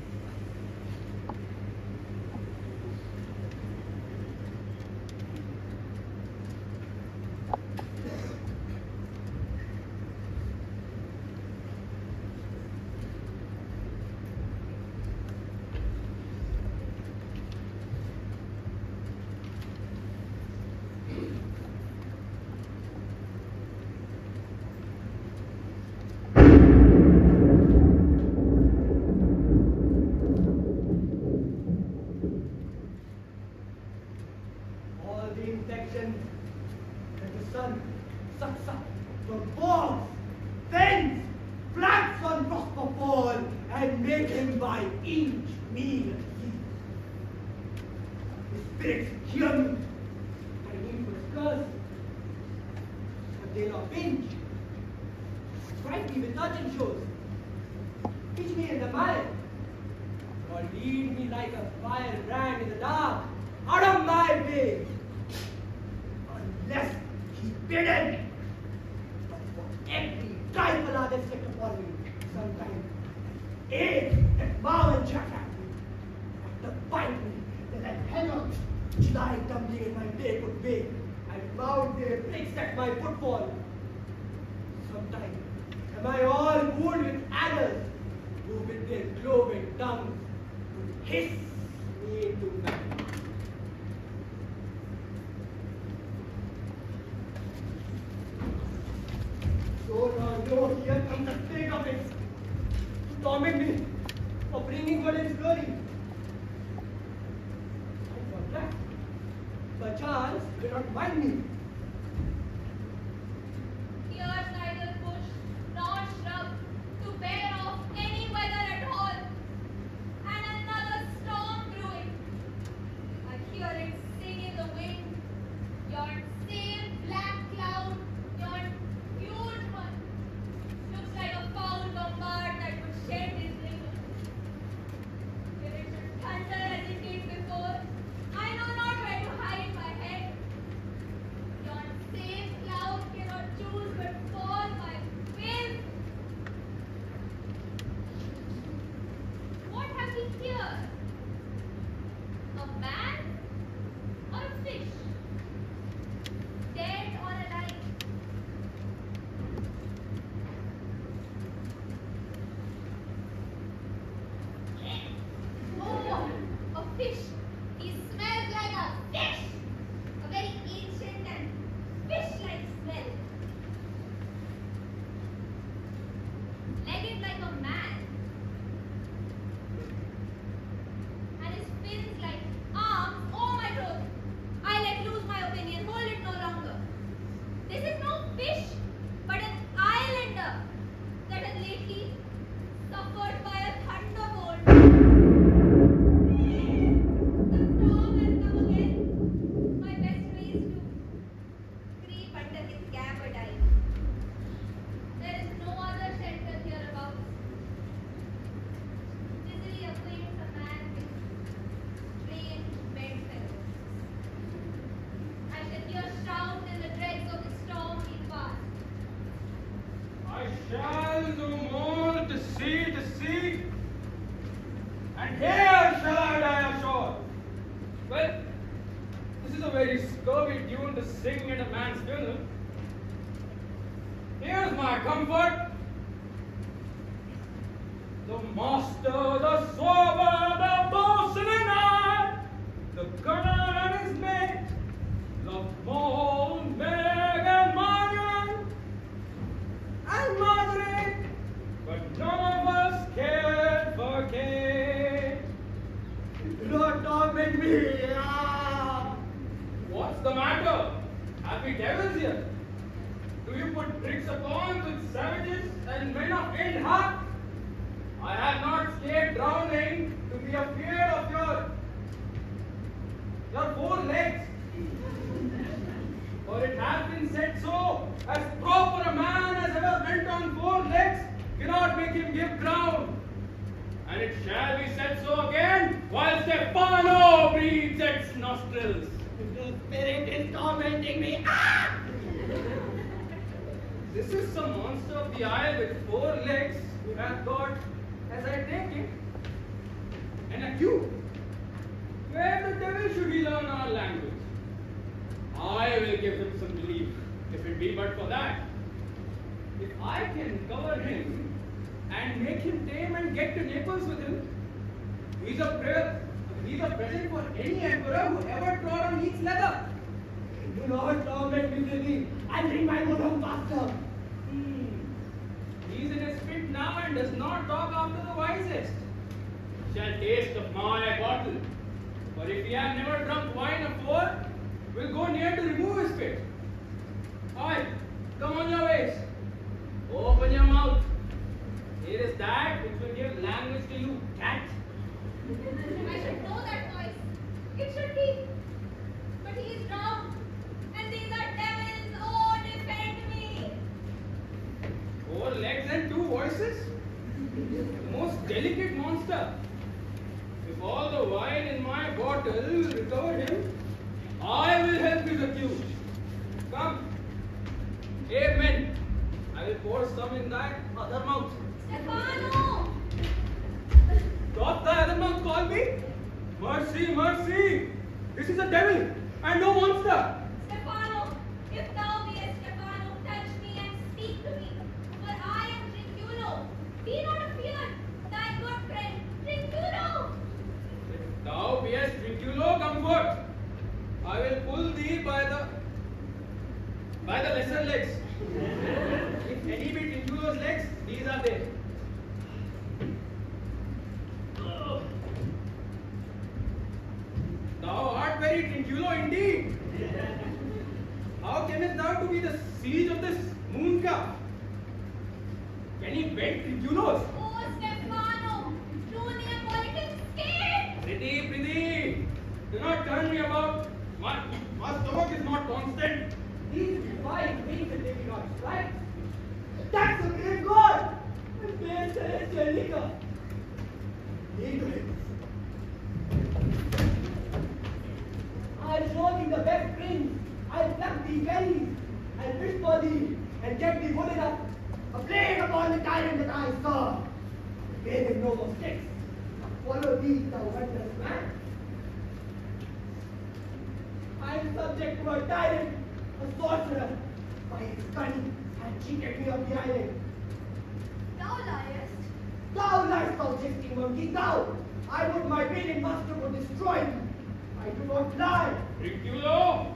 and make him by inch meal and heat. The spirits hear me. My name was cursed, but they not pinch. Strike me with urgent shows. Pitch me in the mire, or lead me like a firebrand in the dark, out of my way. Unless he bidden, but for every trifle I inflict upon me, sometimes ache and bow and jack at me, to bite me, then I hang on, lie tumbling in my barefoot way, and mount their bricks at my footfall. Sometimes am I all wounded with adders, who with their cloven tongues would hiss me to man. So now, no, here comes the spirit of it, to torment me for bringing God in glory. I thought that, perchance, will not mind me. Here's neither bush nor shrub to bear off any weather at all. And another storm brewing. I hear it sing in the wind. Yon same black cloud, yon huge one, looks like a foul bombard that would shed his liver. If it should thunder as it did before, I know not where to hide my head. Yon same cloud cannot choose but fall my will. What have we here? A man or a fish? Dead or alive? Oh, a fish. He smells like a fish. A very ancient and fish-like smell. Legged like a man. And his fins like arms. Oh my God! I let loose my opinion. Hold it no longer. This is no fish, but an islander that has lately suffered by a thunderbolt. The storm has come again. My best way is to creep under his gabardine. There is no other shelter hereabouts. Easily acquaints a man with strange bedfellows. I shall hear shout in the dregs of the storm he passed. I shall no more to sea, and here shall I die ashore. Well, this is a very scurvy tune to sing at a man's funeral. Here's my comfort. The master, the swabber, the boatswain and I, the gunner and his mate, loved Moll, Meg and Marian, and Margaret, but none of us cared for Kate. Do not torment me. Ah! What's the matter? Have we devils here? Do you put tricks upon with savages and men of ill heart? I have not escaped drowning to be afeard of your 4 legs. For it has been said so, as proper a man as ever went on 4 legs cannot make him give ground. And it shall be said so again, while Stefano breathes its nostrils. The spirit is tormenting me. Ah! This is some monster of the isle with 4 legs who hath got, as I take it, an acute. Where the devil should he learn our language? I will give him some relief, if it be but for that. If I can cover him and make him tame and get to Naples with him, he's a present for any emperor who ever trod on each leather. Do not torment me, Lily. I'll bring my motor faster. He's in his fit now and does not talk after the wisest. Shall taste of my bottle. For if he have never drunk wine afore, will go near to remove his fit. Oi, come on your ways. Open your mouth. Here is that which will give language speaks to you, cat? I should know that voice. It should be. But he is wrong. And these are devils. Oh, defend me. 4 legs and 2 voices? The most delicate monster. If all the wine in my bottle will recover him, I will help his accused. Come. Hey, men. I will pour some in thy other mouth. Stefano! Doth thy other mouth call me? Mercy, mercy! This is a devil and no monster. Stefano, if thou beest Stefano, touch me and speak to me. For I am Trinculo. Be not afeard, thy good friend, Trinculo. If thou beest Trinculo, come forth. I will pull thee by the lesser legs. If any be Trinculo's legs, these are they. Thou art very Trinculo indeed. How camest thou to be the siege of this moon cup? Can he bend Trinculos? Oh, Stefano, do Neapolitan escape. Pretty. Do not turn me about. My stomach is not constant. These divine wings that they cannot strike. That's a great God! And there's the Angelica. Ignorance. I'll show thee the best prince. I'll pluck thee berries. I'll fish for thee and get thee wooded up. A plague upon the tyrant that I saw. Pay him no more sticks. Follow thee, thou wondrous man. I am subject to a tyrant, a sorcerer. By his cunning, and cheated me of the island. Thou liest. Thou liest, thou jesting monkey, thou! I would my brilliant master would destroy thee. I do not lie. Trinculo,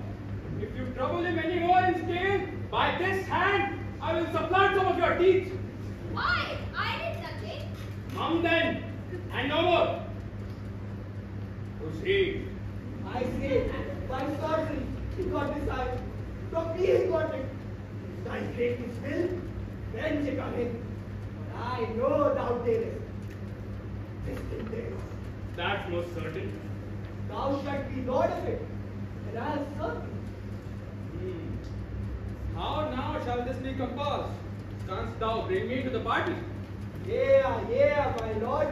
if you trouble him any more in scale, by this hand, I will supplant some of your teeth. Why? I did nothing. Come then, hand over. Proceed. I say, by sorcery, he got this eye. From me he got it. If thy greatness will, then check on him. But I know thou darest. Distant days. That's most certain. Thou shalt be lord of it, and I'll serve thee. How now shall this be composed? Canst thou bring me to the party? Yeah, my lord.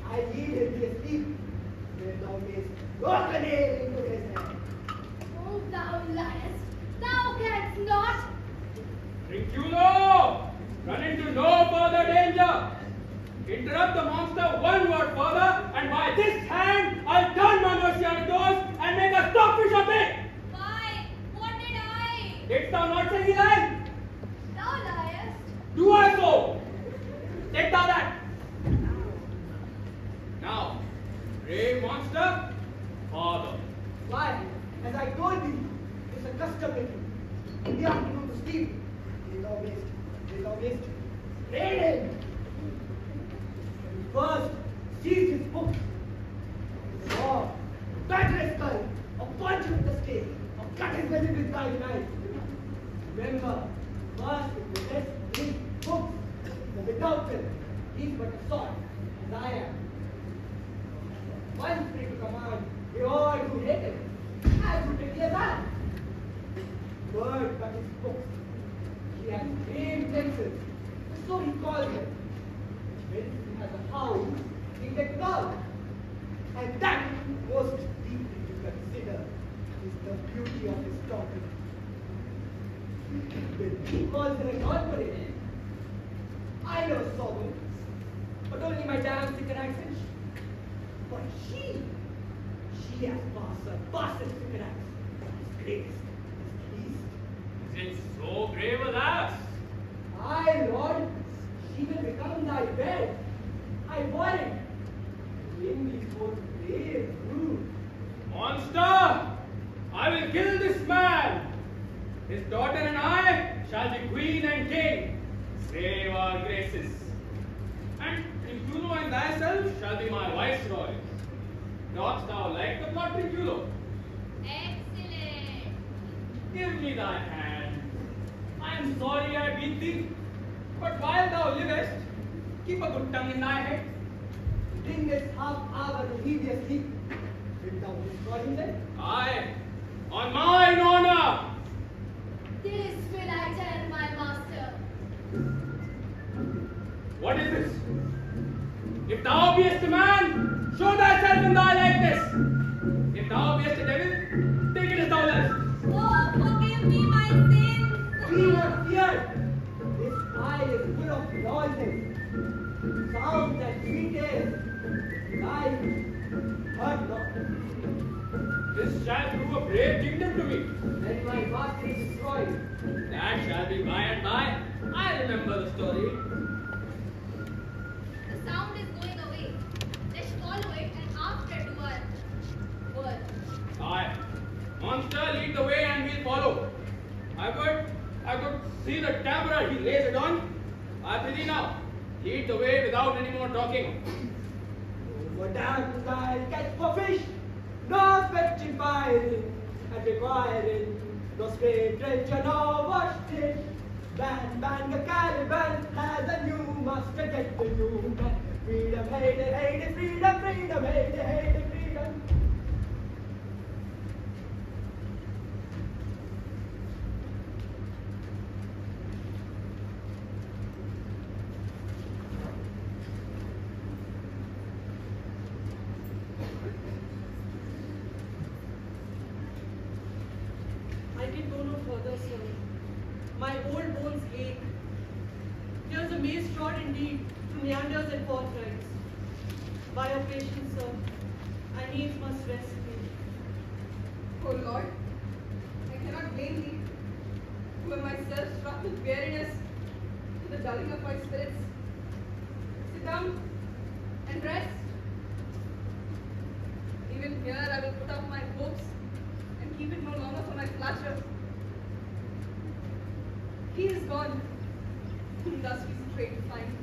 I lead him be asleep. When thou mayst work a nail into his hand. Oh, thou liest. Thou canst not. Trinculo, run into no further danger. Interrupt the monster one word further, and by this hand, I'll turn my mercy on doors and make a stockfish of it. Why? What did I? Didst thou not say he lied? Thou liest. Do I so? Take thou that. Now, brave monster, father. Why? As I told thee, it's a custom in the afternoon to sleep. He thou mayst raid him. First, seize his books. Or, cut his skull, or punch him with the stake, or cut his belly with thy knife. Remember, first it possess his books, for without them, he's but a sword, as I am. Once free to command, they all do hate him, as quickly as I. Word but his books. He has grave senses, so he calls them. When he has a house in the cloud, and that most deeply to consider is the beauty of his daughter. When he calls her a corporate, I never saw one, but only my damn thicker accent. But she has passed his thicker accent. His greatest, his least. Is it so grave a lass? Aye, Lord, she will become thy bed. I warrant. In these both brave, rude. Monster, I will kill this man. His daughter and I shall be queen and king. Save our graces. And Trinculo and thyself shall be my viceroy. Dost thou like the plot, Trinculo? Excellent. Give me thy hand. I am sorry I beat thee, but while thou livest, keep a good tongue in thy head. bring this half-hour hideous heat. Sit down, destroy him then. Aye, on mine honor! This will I tell my master. What is this? If thou beest a man, show thyself in thy likeness. If thou beest a devil, take it as thou liest. Oh, forgive me my sins. Be not feared. This eye is full of noises, sounds and details. Life, heard not. This shall prove a brave kingdom to me. Then my master is destroyed. That shall be by and by. I remember the story. The sound is going away. Let's follow it and after do our work. Aye. Monster, lead the way and we'll follow. I could see the tabard he lays it on. I prithee now, lead the way without any more talking. What damn I'll catch for fish, no fetching firing, and requiring no straight treasure, no wash dish. Bang, the Caliban has a new master, get the new man. Freedom, hate it, freedom, freedom, hate it, freedom. I can go no further, sir. My old bones ache. There's a maze trod indeed, through meanders and forthrights. By your patience, sir, I needs must rest me. O Lord, I cannot blame thee, who am myself struck with weariness to the dulling of my spirits. Sit down and rest. Even here I will put up my hopes and keep it no longer for my pleasure. He is gone, whom thus we stray to find,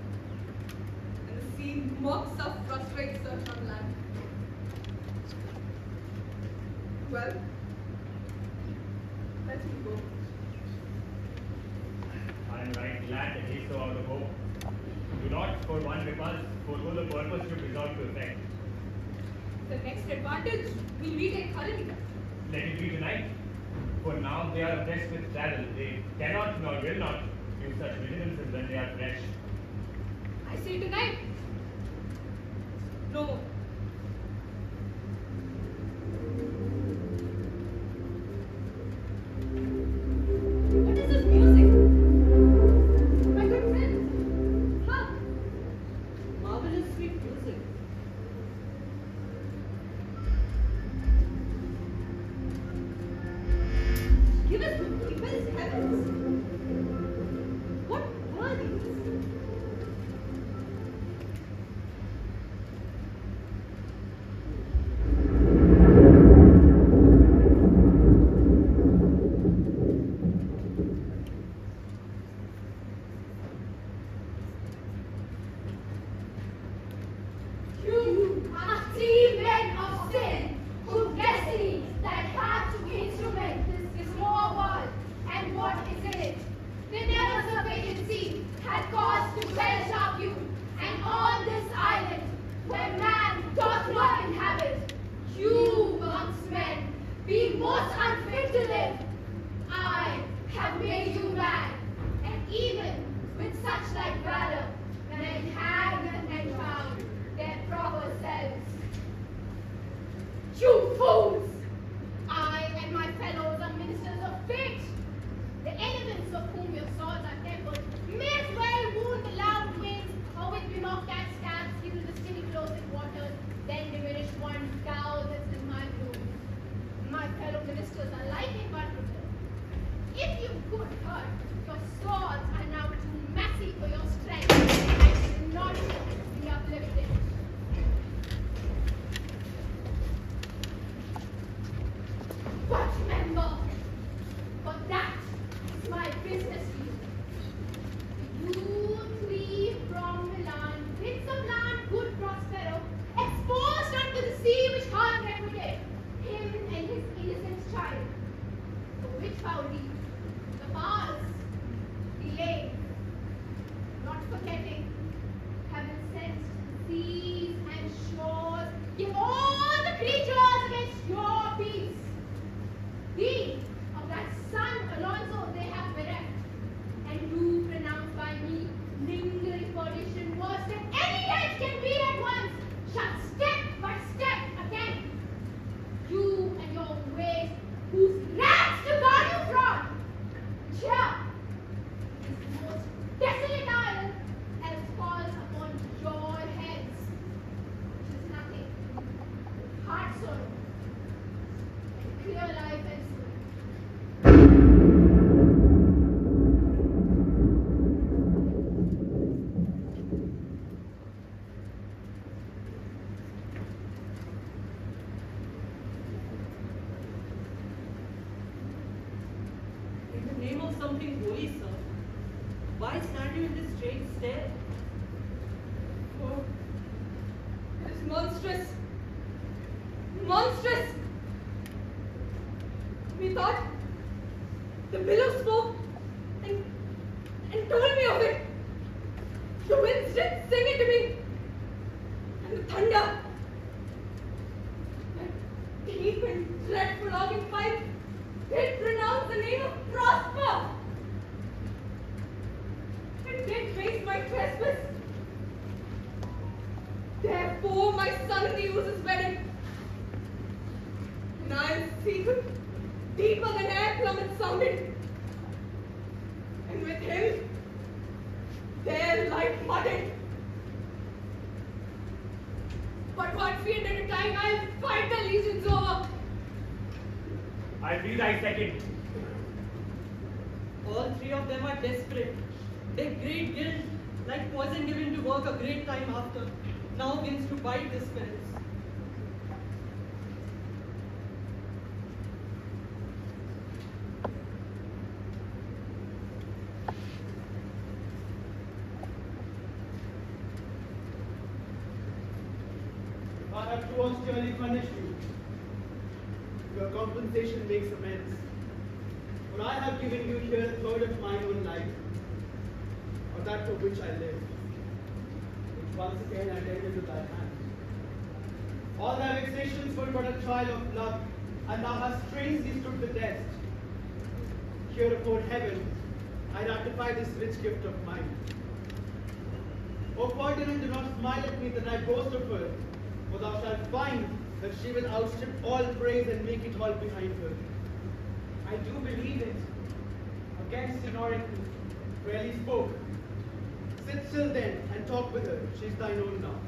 and the scene mocks our frustrate search on land. Well, let me go. I am right glad that he is so out of hope. Do not, for one repulse, forego the purpose you resolve to effect. The next advantage will we take thoroughly. Let it be tonight. For now they are oppressed with travel. They cannot nor will not use such vigilances when they are fresh. I say tonight. No. What is this music? My good friend. Hark. Marvelous sweet music. Give us the deepest heavens. What were these? You are three men of sin, whose destiny that had to instrument this small world, and what is in it. The nervous of vacancy had caused to well shock you, and on this island, where man doth not inhabit, you amongst men, being most unfit to live, I have made you mad, and even with such like valor, men hang and found their proper selves. You fools! I and my fellows are ministers of fate. The elements of whom your swords are tempered may as well wound the loud winds, or with Pinocchio's stabs heal the skinny clothes in water, then diminish one's cow that's in my room. My fellow ministers are like invulnerable. If you could hurt, your swords are now too massy for your strength, and will not be uplifted. But remember, for that is my business to you. You three from Milan, bits of land, good Prospero, exposed unto the sea which heart reputed, him and his innocent child, for which foul deed, the powers delay something holy, sir. Why stand you in this strange stare? Oh, it is monstrous. Monstrous! We thought the billow spoke and told me of it. The winds did sing it to me. And the thunder. That deep and dreadful organ pipe did pronounce the name of Prospero. It did face my trespass. Therefore my son in the use is wedded. And I am seated deeper than air plummet sounded. And with him, there light mudded. But what field at a time, I'll fight the legions over. I'll be thy second. All three of them are desperate. Their great guilt, like poison given to work a great time after, now begins to bite their spirits. I have too austerely punished you. Your compensation makes amends. For I have given you here a third of mine own life, or that for which I live, which once again I tender to thy hand. All thy vexations were but a trial of blood, and thou hast strangely stood the test. Here upon heaven, I ratify this rich gift of mine. O Ferdinand, do not smile at me that I boast of her, for thou shalt find that she will outstrip all praise and make it all behind her. I do believe it. Against an oracle. Well he spoke. Sit still then and talk with her. She is thine own now.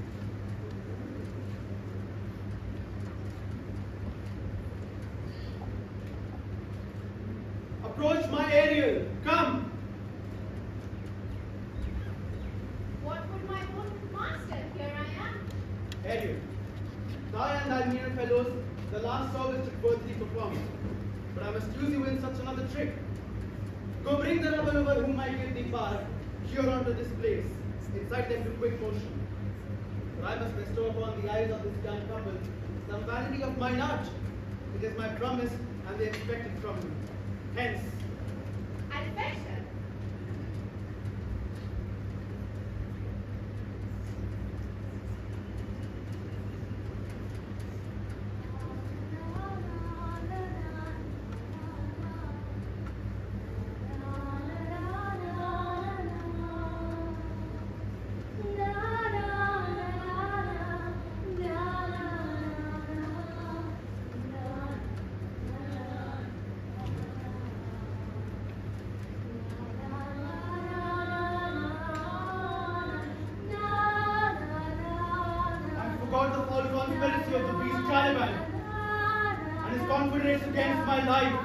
Approach my Ariel. Come. What would my own master? Here I am. Ariel, thy and thy mere fellows, the last service did worthily perform. But I must use you in such another trick. Go bring the rebel over whom I give thee power, here unto this place. Incite them to quick motion. For I must bestow upon the eyes of this young couple some vanity of mine art. It is my promise, and they expect it from me. Hence, I'll fetch her. conspiracy of the beast Caliban and his confederates against my life.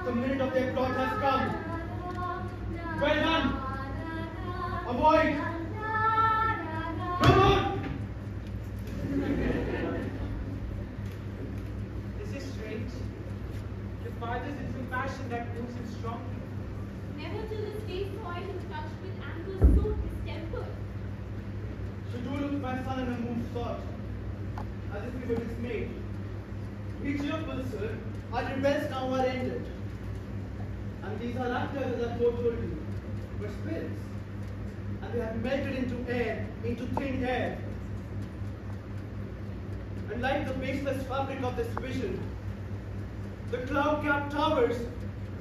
The minute of their plot has come. Well done. Avoid. Come on. This is strange. The father's in compassion that moves him strongly. Never till this day saw I him touched with anger so distempered. She do look my son in a moved thought, as if he were dismayed. Be cheerful, sir. Our rebels now are ended. And these are actors, as I foretold you, but spirits. And they have melted into air, into thin air. And like the baseless fabric of this vision, the cloud-capped towers,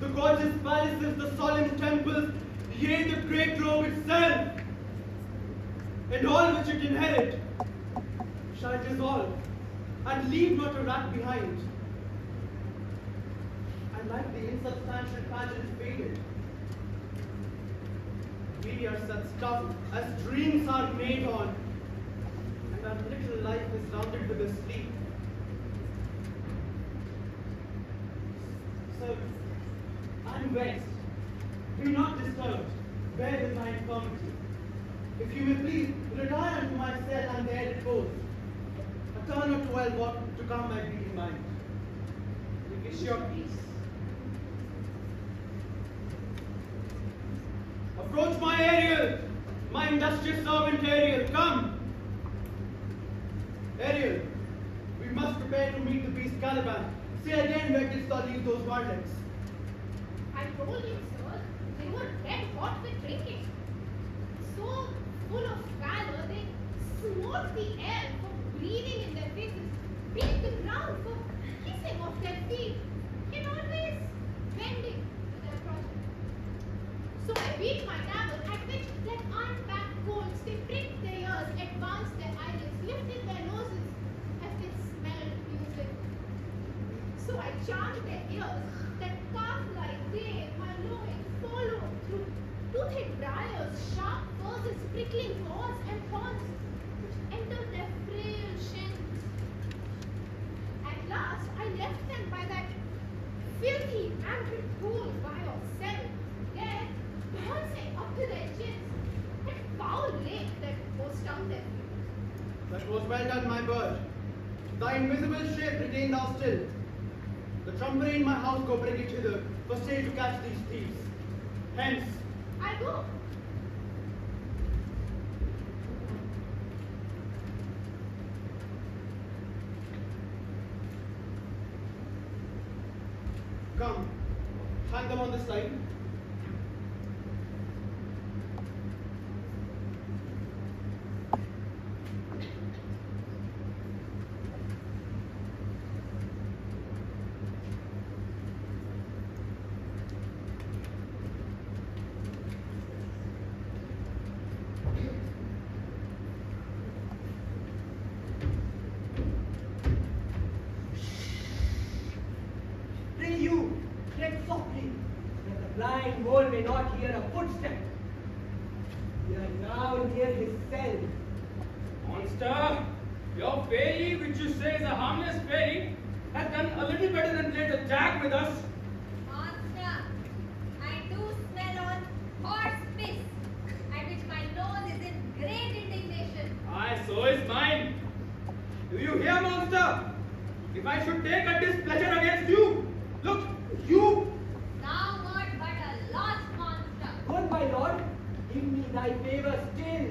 the gorgeous palaces, the solemn temples, yea, the great grove itself, and all which it inherit, shall dissolve, and leave not a rack behind. And like the insubstantial pageant faded, we are such stuff as dreams are made on, and our little life is rounded with a sleep. So, I'm vexed. Be not disturbed. Bear with my infirmity. If you may please, retire unto my cell, and there it goes. A turn or two I'll walk to calm my beating mind. We wish your peace. Approach my Ariel, my industrious servant Ariel, come. Ariel, we must prepare to meet the beast Caliban. Say again, where didst thou leave those varlets? I told you, sir, they were red hot with drinking. So full of valor, they smote the air for breathing in their faces, beat the ground for kissing off their feet, and always bending to their project. So I beat my gavel, at which their unpacked colts, they pricked their ears, advanced their eyelids, lifted their noses, as they smelled music. So I charmed their ears, that calf-like they, my lowing, followed through toothed briars, sharp furze, prickling cords and thorns, which entered their frail shins. At last, I left them by that filthy, angry pool by your cell, there, bouncing up to their chins, that foul lake that was down their feet. That was well done, my bird. Thy invisible shape retain thou still. The trumpery in my house go bring it hither, for stay to catch these thieves. Hence, I go. come, hang them on this side. May not hear a footstep. We are now near his cell. Monster, your fairy, which you say is a harmless fairy, has done a little better than played the jack with us. Monster, I do smell on horse piss, at which my nose is in great indignation. Aye, so is mine. Do you hear, monster? If I should take a displeasure against you, look, you. Thou art but a lost monster. Good, my lord, give me thy favor still.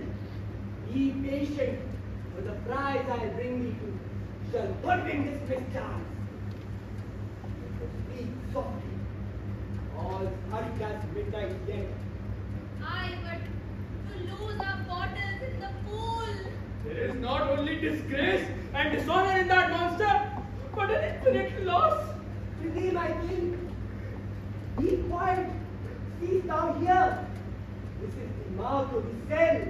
Be patient, for the prize I'll bring thee to shall hoodwink this mischance. Speak softly, all hushed as midnight yet. Aye, but to lose our bottles in the pool. There is not only disgrace and dishonor in that monster, but an infinite loss. Prithee, my king, be quiet. Cease thou here. This is the mouth of the cell.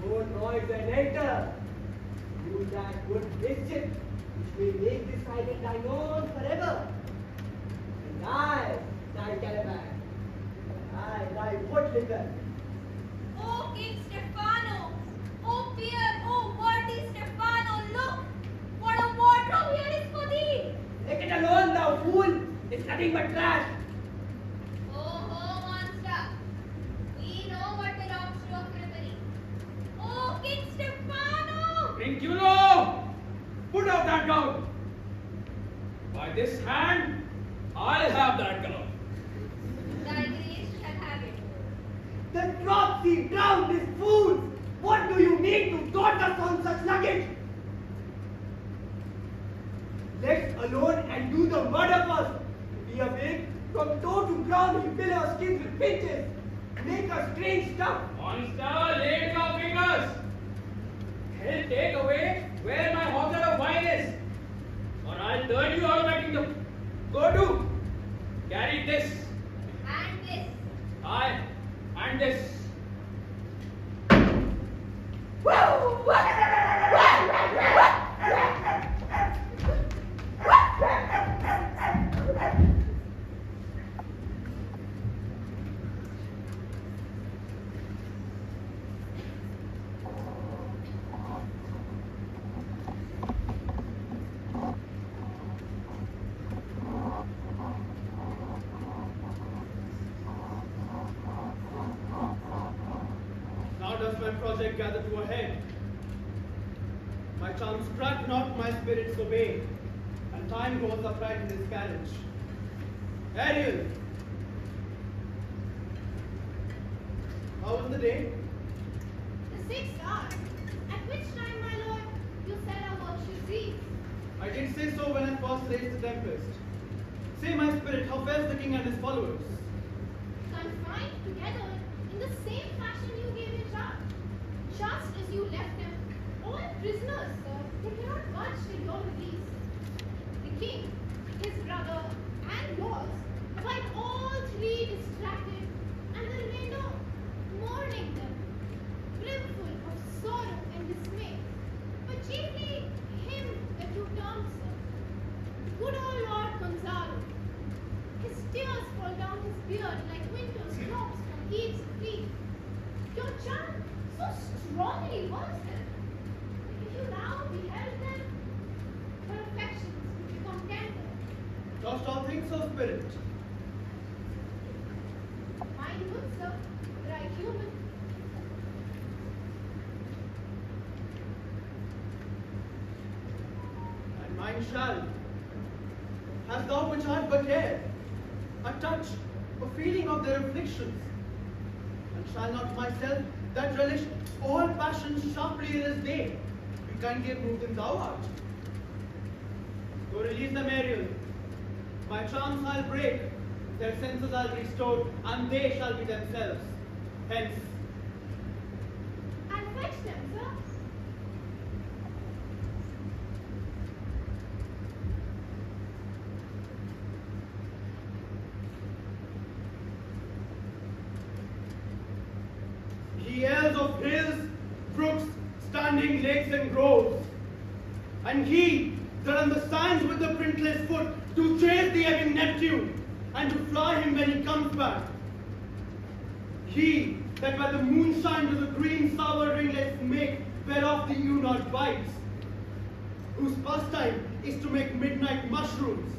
No noise and enter. Do that good mischief which will make this island thine own forever. And I, thy Caliban, I, thy foot liquor. O King Stefano, O peer, O worthy Stefano, look! What a wardrobe here is for thee! Let it alone, thou fool! It's nothing but trash. Oh, monster! We know what belongs to a criminal. O King Stefano! Trinculo! Put out that gown! By this hand, I'll have that gown. Thy grace shall have it. The dropsy drowned these fools! What do you mean to taunt us on such luggage? Let's alone and do the murder first. We awake, from toe to ground we fill our skins with pinches. Make us strange stuff. Monster, lay your fingers! Hell, take away where my hogshead of wine is, or I'll turn you out of my kingdom. Go to! Carry this. And this. Aye, and this. Project gather to a head. My charms crack not, my spirits obey, and time goes upright in this carriage. Ariel! How was the day? The 6th hour, at which time, my lord, you said our work should cease. I did say so when I first raised the Tempest. Say, my spirit, how fares the king and his followers? Confined together in the same fashion you gave in charge. Just as you left them, all prisoners, sir, they cannot budge till your release. The king, his brother, and yours, find all three distracted, and the remainder mourning them, brimful of sorrow and dismay. But chiefly him that you termed, sir, good old Lord Gonzalo. His tears fall down his beard like winter's drops from heat's feet. Your charm so strongly works them. If you now beheld them, your affections would become tender. Dost thou think so, spirit? Mine good, sir, right human. And mine shall. Hast thou perchance but care, a touch, a feeling of their afflictions? And shall not myself, that relish all passions sharply as they, be kindly approved in thou art? Go release them, Ariel. My charms I'll break, their senses I'll restore, and they shall be themselves. Hence, I'll fetch them, sir. he yells of hills, brooks, standing lakes and groves. And he that understands with the printless foot to chase the ebbing Neptune, and to fly him when he comes back. He that by the moonshine to the green sour ringlets make, whereof the ewe not bites, whose pastime is to make midnight mushrooms,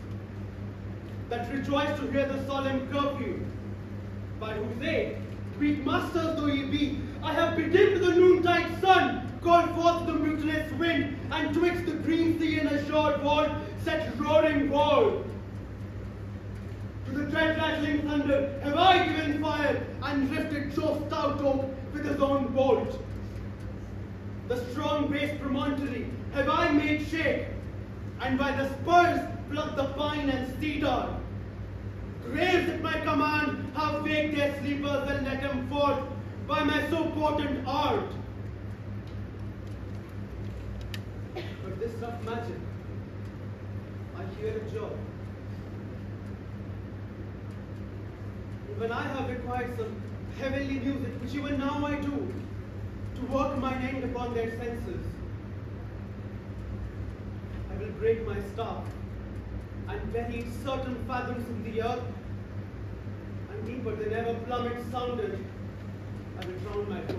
that rejoice to hear the solemn curfew, by whose aid, weak masters though ye be, I have bedimmed the noontide sun, called forth the mutinous wind, and twixt the green sea and assured vault set roaring wall. To the dread rattling thunder have I given fire, and lifted so stout oak with his own bolt. The strong base promontory have I made shake, and by the spurs plucked the pine and cedar. Graves at my command have waked their sleepers and let them forth by my so potent art. But this rough magic, I hear a joy. Even I have required some heavenly music, which even now I do, to work mine end upon their senses. I will break my staff, and bury it certain fathoms in the earth, and deeper than ever plummet sounded, I will drown my book.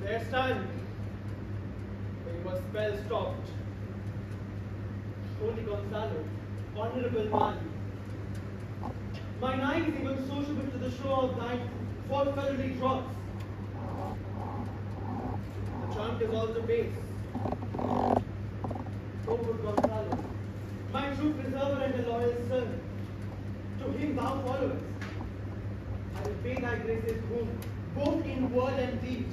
There stand, where your spell stopped. Holy Gonzalo, honorable man, mine eyes even sociable to the shore of thine fellowly drops. The chant is also base. O good Gonzalo, my true preserver and a loyal servant, to him thou followest. I will pay thy graces home, both in word and deed.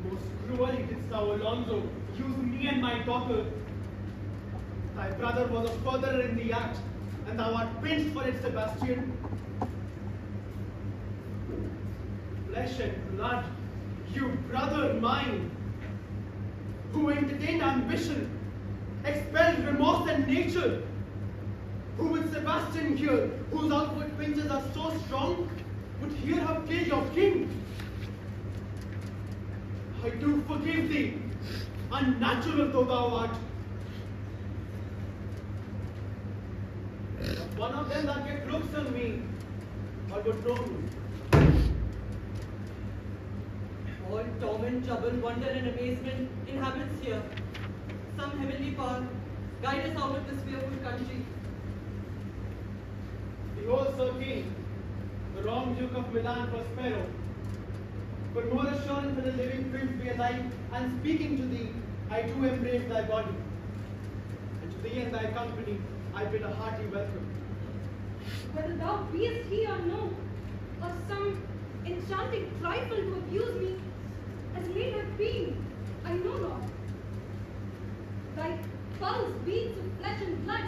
Most cruelly didst thou, Alonso, use me and my daughter. Thy brother was a furtherer in the act, and thou art pinched for it, Sebastian. Flesh and blood, you brother mine, who entertained ambition, expelled remorse and nature, who with Sebastian here, whose outward pinches are so strong, would here have killed your king. I do forgive thee, unnatural though thou art. But one of them that get looks on me, or would know me. All torment, trouble, wonder, and amazement inhabits here. Some heavenly power guide us out of this fearful country. Behold, Sir King, the wrong Duke of Milan, Prospero, For more assurance that a living prince be alive, and speaking to thee, I do embrace thy body. And to thee and thy company, I bid a hearty welcome. Whether thou beest he or no, or some enchanting trifle to abuse me, as may have been, I know not. Thy pulse beats of flesh and blood,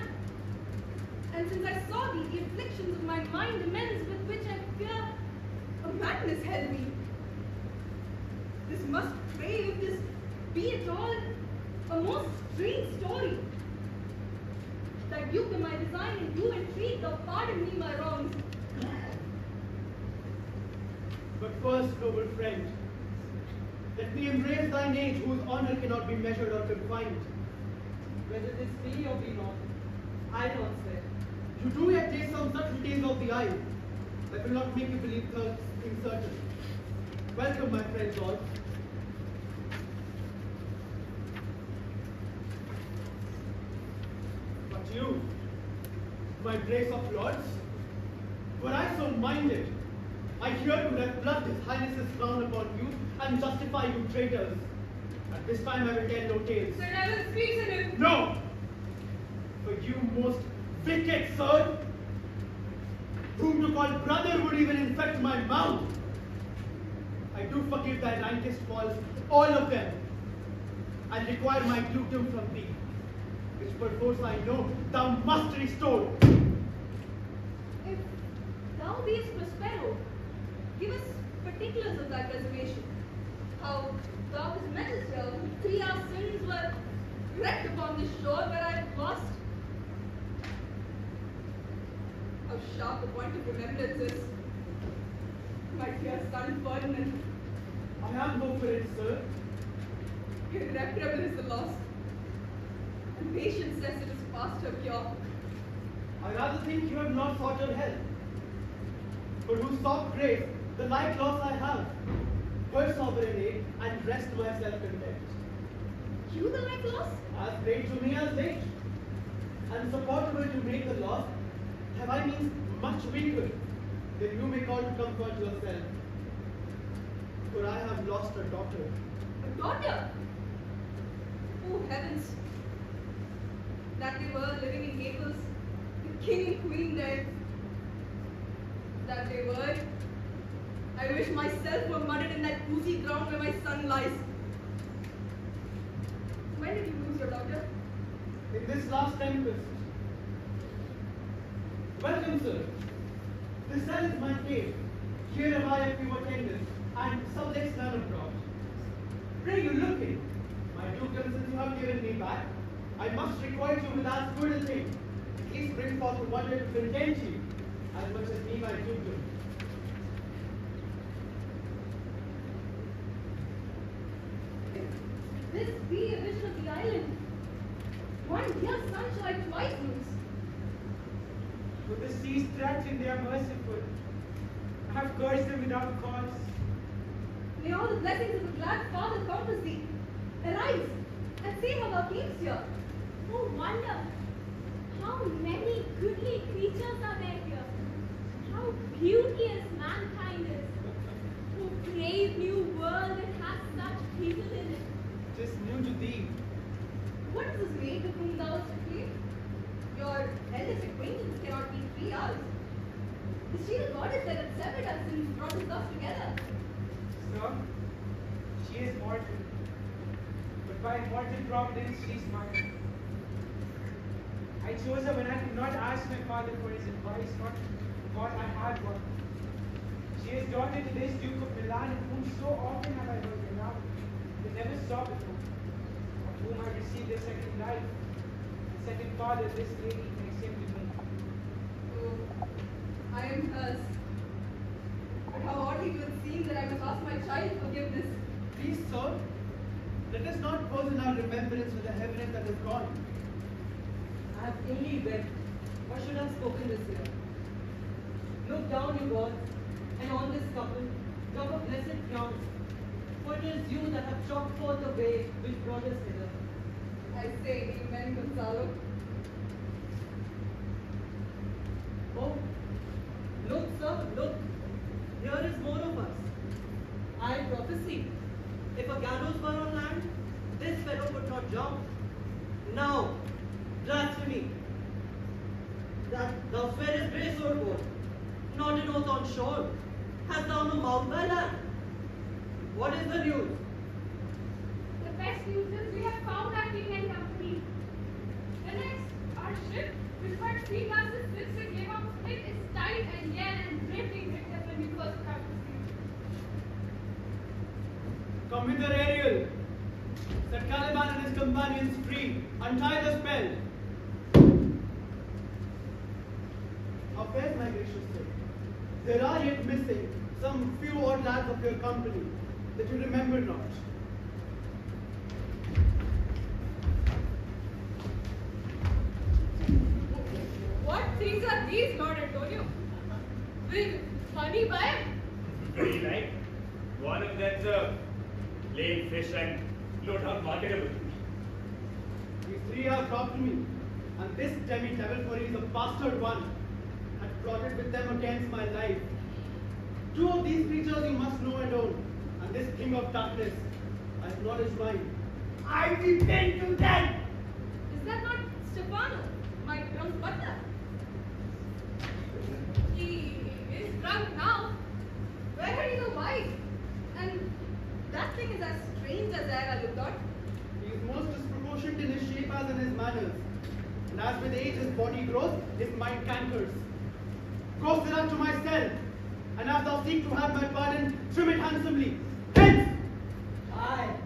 and since I saw thee, the afflictions of my mind immense with which I fear a madness held me. This must pray if this be at all a most strange story. Thy duke am I design, and do entreat thou pardon me my wrongs. But first, noble friend, let me embrace thine age, whose honor cannot be measured or confined. Whether this be or be not, I don't say. You do yet taste some subtleties of the eye that will not make you believe things certain. Welcome, my friends all. But you, my brace of lords, were I so minded, I here would have plucked his highness's crown upon you and justify you traitors. At this time I will tell no tales. Sir Neville speaks in it. No! For you most wicked sir, whom to call brother would even infect my mouth. I do forgive thy rankest faults, all of them, and require my dukedom from thee, which perforce I know thou must restore. If thou beest Prospero, give us particulars of thy preservation. How thou hast met us here, 3 our sins were wrecked upon this shore where I lost. How sharp the point of remembrance is. My dear son Ferdinand. I have no for it, sir. Irreparable is the loss. And patience says it is past her cure. I rather think you have not sought her help. For whose soft grace, the like loss I have, her sovereign aid, and rest myself content. You the like loss? As great to me as late, and supportable to make the loss, have I means much weaker than you may call to comfort yourself. For I have lost a daughter. A daughter? Oh heavens! That they were living in Naples, the king and queen there. That they were. I wish myself were muddied in that oozy ground where my son lies. When did you lose your daughter? In this last tempest. Welcome, sir. This cell is my cave. Here am I a few attendants, and some less none abroad. Pray you look in. My dukedom, since you have given me back, I must requite you with as good a thing. At least bring forth a wonder to content you, as much as me my dukedom. This be a vision of the island. One dear son shall I twice lose. For the seas threaten, they are merciful. I have cursed them without cause. May all the blessings of a glad father compass thee. Arise, and see how thou camest here. Oh wonder, how many goodly creatures are there here. How beauteous mankind is. Oh brave new world that has such people in it. 'Tis new to thee. What is this maid of whom thou art afraid? Your eldest acquaintance cannot be 3 hours. Is she the goddess that had severed us and brought us thus together? Sir, she is mortal. But by mortal providence, she is mine. I chose her when I could not ask my father for his advice, not thought I had one. She is daughter to this Duke of Milan, of whom so often have I heard renowned, but never saw before, of whom I received a second life, and second father this lady makes him to me. Oh, I am hers. But how oddly it would seem that I must ask my child forgiveness. Please, sir, let us not poison our remembrance with a heaviness that is gone. I have inly wept, or should have spoken this year. Look down, you gods, and on this couple, drop a blessed crown, for it is you that have chalked forth the way which brought us hither. I say amen, Gonzalo. Oh, look, sir, look. Here is more of us. I prophecy. If a gallows were on land, this fellow could not jump. Now, blasphemy. That thou swearest grace overboard, not an oath on shore. Hast thou no mouth by land? What is the news? The best news is we have found our king and company. The next, our ship, which had 3 glasses since we gave up split, is tight and yell and drifting except when we first cut to sea. Come hither, Ariel. Set Caliban and his companions free. Untie the spell. How fares my gracious sir? There are yet missing some few odd lads of your company that you remember not. What things are these, Lord Antonio? With honey by? Very right. One of them's a plain fish and no doubt marketable. These 3 have robbed me, and this demi-devil, for he is a bastard one, had plotted with them against my life. 2 of these creatures you must know and own, and this king of darkness, I acknowledge mine. I repent to them! Is that not Stefano, my drunk butler? He is drunk now. Where had he the wife? And that thing is as strange as ever I looked at. He is most disproportionate in his shape as in his manners, and as with age his body grows, his mind cankers. Go, Siddhant, to my cell, and as thou seek to have my pardon, trim it handsomely. Hence! Aye,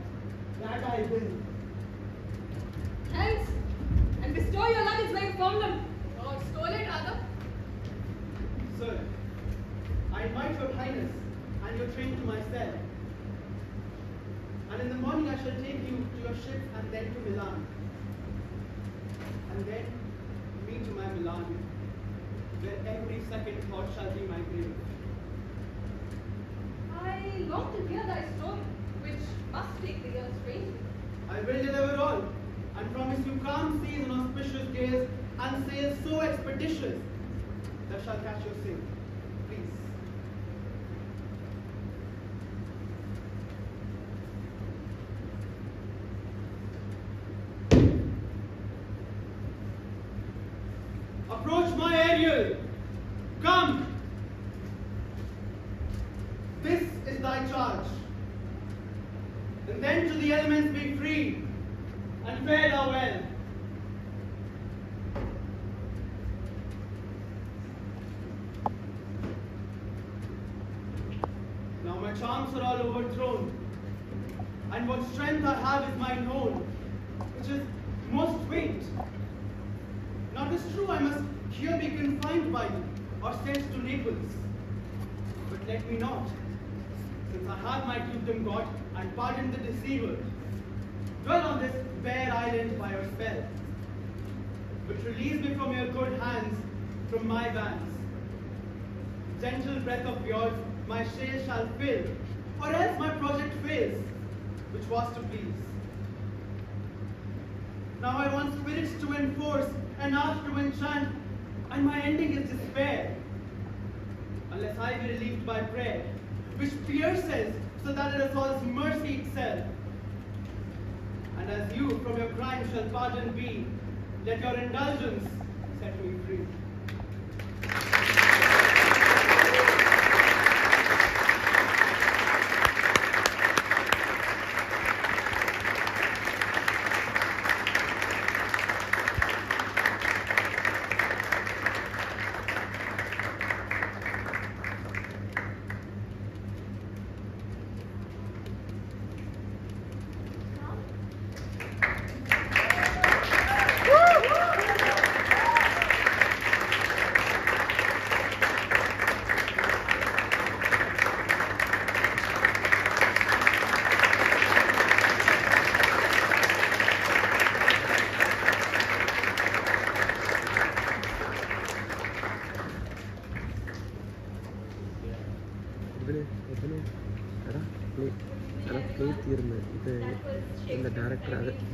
that I will. Hence, and bestow your luggage like Ferdinand, or stole it rather. Sir, I invite your highness and your train to my cell. And in the morning I shall take you to your ship and then to Milan. And then me to my Milan, where every second thought shall be my grave. I long to hear thy story, which must take the years strangely. I will deliver all, and promise you calm seas and auspicious gales, and sails so expeditious that shall catch your sail. Please. Approach my Ariel. Come. This is thy charge. And then to the elements be free, and fare thou well. Now my charms are all overthrown, and what strength I have is mine own, which is most faint. Now it is true I must here be confined by you, or sent to Naples. But let me not, since I have my dukedom got, and pardoned the deceiver, dwell on this bare island by your spell, but release me from your good hands, from my bands. Gentle breath of yours my sail shall fill, or else my project fails, which was to please. Now I want spirits to enforce, and art to enchant, and my ending is despair, unless I be relieved by prayer, which pierces so that it assaults mercy itself. And as you from your crime shall pardon be, let your indulgence set me free.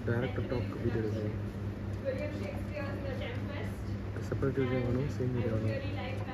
Director talk video is William Shakespeare's The Tempest. separate video I would really like